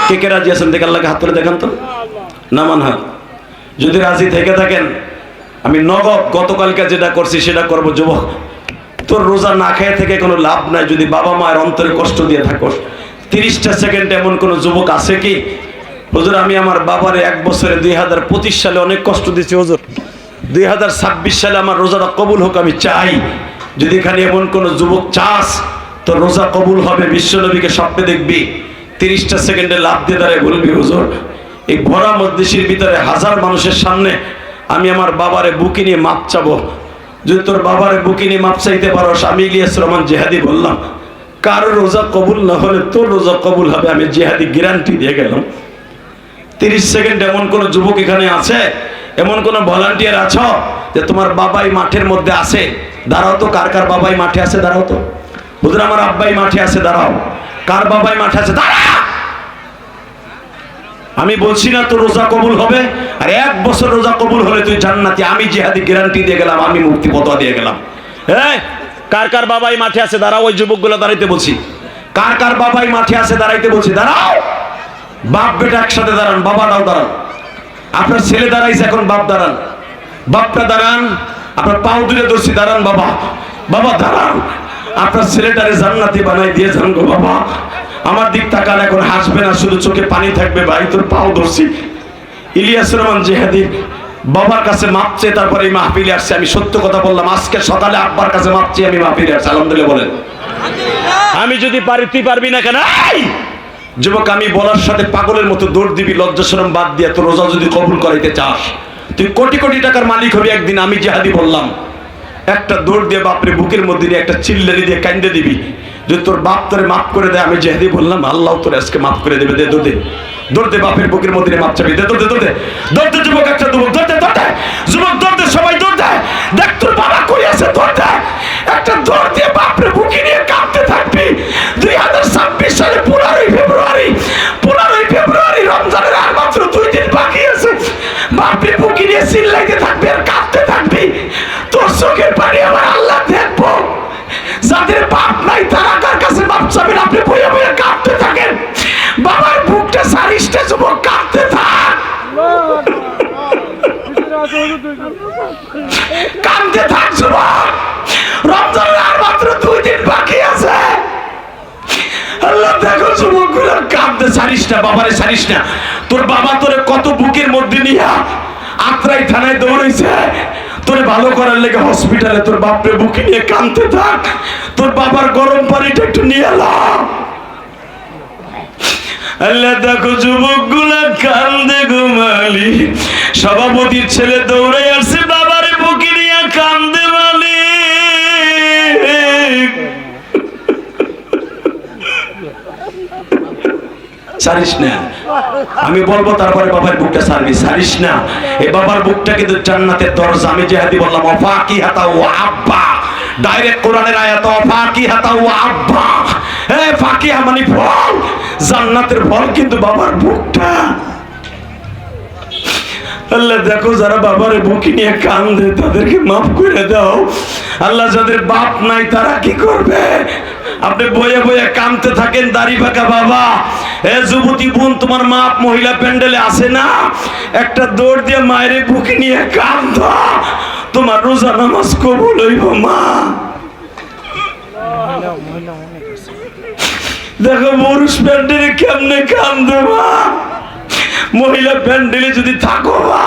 কে কে রাজি আছেন দেখে আল্লাহকে হাত তুলে দেখান তো, নামান হাত। যদি রাজি থেকে থাকেন আমি নগদ গতকালকে যেটা করছি সেটা করবো। যুবক তোর রোজা না খেয়ে থেকে কোনো লাভ নাই যদি বাবা মায়ের অন্তরে কষ্ট দিয়ে থাকোস। 30টা সেকেন্ড এমন কোন যুবক আছে কি হুজুর আমি আমার বাবারে 1 বছরে 2025 সালে অনেক কষ্ট দিচ্ছি, হুজুর 2026 সালে আমার রোজাটা কবুল হোক আমি চাই। যদি এখানে এমন কোন যুবক চাস তো রোজা কবুল হবে, বিশ্বনবীকে স্বপ্নে দেখবি, 30টা সেকেন্ডে লাভ দিয়ে দাঁড়ায় বলবি হুজুর এই ভরা মজলিসের ভিতরে হাজার মানুষের সামনে আমি আমার বাবারে বুকে নিয়ে মাপ চাবো। যদি তোর বাবারে বুকে নিয়ে মাপ চাইতে পারোস, আমি ইলিয়াস রহমান জেহাদি বললাম কারো রোজা কবুল না হলে তোর রোজা কবুল হবে, আমি জেহাদি গ্যারান্টি দিয়ে গেলাম। 30 সেকেন্ড এমন কোন যুবক এখানে আছে, এমন কোন ভলান্টিয়ার আছো যে তোমার বাবাই মাঠের মধ্যে আছে? দাঁড়াও তো, কার কার বাবাই মাঠে আছে? দাঁড়াও তো। হুজুর আমার আব্বাই মাঠে আছে, দাঁড়াও। কার বাবাই মাঠে আছে? দাঁড়া। আমি বলছি না তোর রোজা কবুল হবে, আর 1 বছর রোজা কবুল হলে তুই জান্নাতি, আমি জিহাদি গ্যারান্টি দিয়ে গেলাম, আমি মুক্তি ফতোয়া দিয়ে গেলাম। হ্যাঁ, কার কার বাবাই মাঠে আছে? দাঁড়াও। ওই যুবকগুলো দাঁড়াইতে বলছি। কার কার বাবাই মাঠে আছে? দাঁড়াইতে বলছি। দাঁড়াও। বাপ বেটা একসাথে দাঁড়ান, বাবাটাও দাঁড়ান। আপনার ছেলে দাঁড়াইছে, এখন বাপ দাঁড়ান। বাপটা দাঁড়ান, আপনার পাও দূরে ধরছি, দাঁড়ান বাবা। বাবা দাঁড়ান, আপনার ছেলেটারে জান্নাতি বানাই দিয়ে যান গো বাবা। আমার দিক তাকান, এখন হাসবে না, শুধু চোখে পানি থাকবে। ভাই তোর পাও ধরছি। ইলিয়াস রহমান জেহাদি বাবার কাছে মাপ চেয়ে তারপরে এই মাহফিলে আসছে। আমি সত্য কথা বললাম, আজকে সকালে আব্বার কাছে মাপ চেয়ে আমি মাহফিলে আসছি। আলহামদুলিল্লাহ বলেন। আমি যদি পারি তুই পারবি না কেন? যুবক আমি বলার সাথে পাগলের মতো দৌড় দিবি, লজ্জা শরম বাদ দিয়ে তোর রোজা যদি কবুল করাইতে চাস, তুই কোটি কোটি টাকার মালিক হবি একদিন। আমি জেহাদি বললাম একটা দৌড় দিয়ে বাপরে বুকের মধ্যে দিয়ে একটা চিল্লানি দিয়ে কান্দে দিবি, যদি তোর বাপ তোরে মাফ করে দেয়। আমি জেহাদি বললাম আল্লাহ তোর আজকে মাফ করে দেবে। দে দৌড়ে দৌড়তে বাপের বুকের মধ্যে মাপ চাবি। দে দৌড়তে দৌড়তে দৌড়তে যুবক, একটা যুবক দৌড়তে দৌড়তে যুবক দৌড়তে, সবাই দৌড়তে। দেখ তোর বাবা কই আছে, দৌড়তে একটা দৌড় দিয়ে বাপরে বুকে নিয়ে কাঁদতে থাকবি। 2026 সালে 15ই ফেব্রুয়ারি রমজানের আর মাত্র 2 দিন বাকি আছে। বাপরে বুকে নিয়ে চিল্লাইতে থাকবি আর কাঁদতে থাকবি। তোর চোখের পানি আমার আল্লাহ দেখবো। যাদের বাপ নাই তারা কার কাছে বাপ চাবেন? আপনি বইয়ে বইয়ে কাঁদতে থাকেন, বাবার বুকটা সারিসটা যুবক কাঁদতে থাক, কাঁদতে থাক যুবক। রমজানের আর মাত্র 2 দিন বাকি আছে। আল্লাহ দেখো যুবক গুলো কাঁদতে সারিস না, বাবারে সারিস না। তোর বাবা তোরে কত বুকের মধ্যে নিয়া আত্রাই থানায় দৌড়াইছে তোরে ভালো করার লেগে হসপিটালে। তোর বাপরে বুকে নিয়ে কাঁদতে থাক। তোর বাবার গরম পানিটা একটু নিয়ে এলাম। আল্লাহ দেখো যুবক গুলা কান্দে ঘুমালি। সভাপতির ছেলে দৌড়ে আসছে, বাবারে বুকে নিয়ে কান্দে মালি। সারিস না, আমি বলবো তারপরে বাবার বুকটা সারবি। সারিস না, এই বাবার বুকটা কিন্তু জান্নাতের দরজা। আমি জেহাদি বললাম অফাকিহাতা ওয়া আব্বা, ডাইরেক্ট কোরআনের আয়াত অফাকিহাতা ওয়া আব্বা। এই ফাকিহা মানে ফল, জান্নাতের ফল কিন্তু বাবার বুকটা। আল্লাহ দেখো যারা বাবারে বুকে নিয়ে কান্দে তাদেরকে মাফ করে দাও। আল্লাহ যাদের বাপ নাই তারা কি করবে? আপনি বয়ে বয়ে কাঁদতে থাকেন, দাড়ি পাকা বাবা। এ যুবতী বোন, তোমার মা মহিলা প্যান্ডেলে আসে না, একটা দৌড় দিয়ে মায়ের বুকে নিয়ে কান্দ, তোমার রোজা নামাজ কবুল হইব মা। দেখো পুরুষ প্যান্ডেলে কেমনে কান্দে মা, মহিলা প্যান্ডেলে যদি থাকো মা,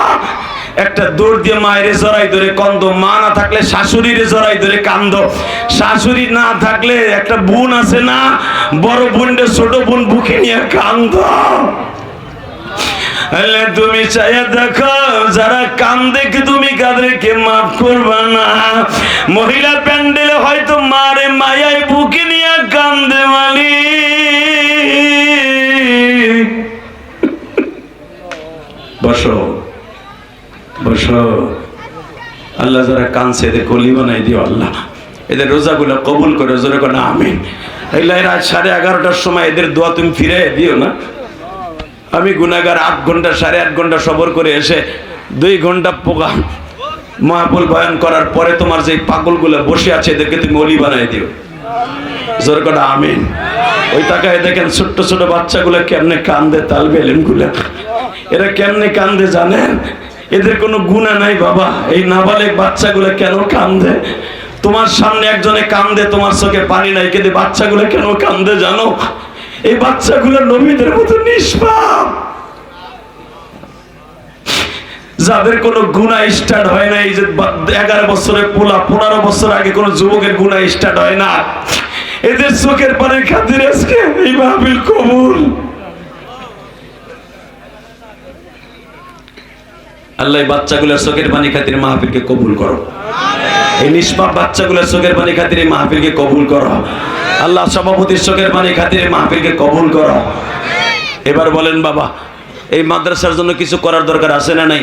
একটা দৌড় দিয়ে মায়ের জড়াই ধরে কান্দ। মা না থাকলে শাশুড়ির জড়াই ধরে কান্দ। শাশুড়ি না থাকলে একটা বোন আছে না, বড় বোনটা ছোট বোন বুকে নিয়ে কান্দ। তুমি চাইয়া দেখো যারা কান্দে তুমি কাদেরকে মাফ করবা না। মহিলা প্যান্ডেলে হয়তো মারে মায়ায় বুকে নিয়ে কান্দে মালি। বসো বসো। আল্লাহ যারা কাঁদছে এদের কলি বানাই দিও আল্লাহ, এদের রোজাগুলো কবুল করে জোরে করে আমিন। এই রাত 11:30টার সময় এদের দোয়া তুমি ফিরে দিও না। আমি গুনাহগার 8 ঘন্টা 8.5 ঘন্টা সবর করে এসে 2 ঘন্টা প্রোগ্রাম মাহফিল বয়ান করার পরে তোমার যে পাগলগুলো বসে আছে এদেরকে তুমি ওলি বানাই দিও জোরে করে আমিন। ওই তাকায় দেখেন ছোট্ট ছোট বাচ্চাগুলো কেমনে কান্দে, তালবে এলেমগুলো এরা কেমনে কান্দে জানেন? এদের কোনো গুনাহ নাই বাবা। এই নাবালেগ বাচ্চাগুলো কেন কান্দে? তোমার সামনে একজনে কান্দে, তোমার চোখে পানি নাই, কিন্তু বাচ্চাগুলো কেন কান্দে জানো? এই বাচ্চাগুলো নবীদের মতো নিষ্পাপ, যাদের কোনো গুনাহ স্টার্ট হয় না। এই যে 11 বছরের পোলা, 15 বছর আগে কোনো যুবকের গুনাহ স্টার্ট হয় না। এদের চোখের পানির খাতিরে আজকে এই মাহফিল কবুল। আল্লাহ বাচ্চাগুলোর চোখের পানি খাতিরে মাহফিলকে কবুল করো। এই নিষ্পাপ বাচ্চাগুলোর চোখের পানি খাতিরে মাহফিলকে কবুল করো। আল্লাহ সভাপতির চোখের পানি খাতিরে মাহফিলকে কবুল করো। এবার বলেন বাবা, এই মাদ্রাসার জন্য কিছু করার দরকার আছে না নাই?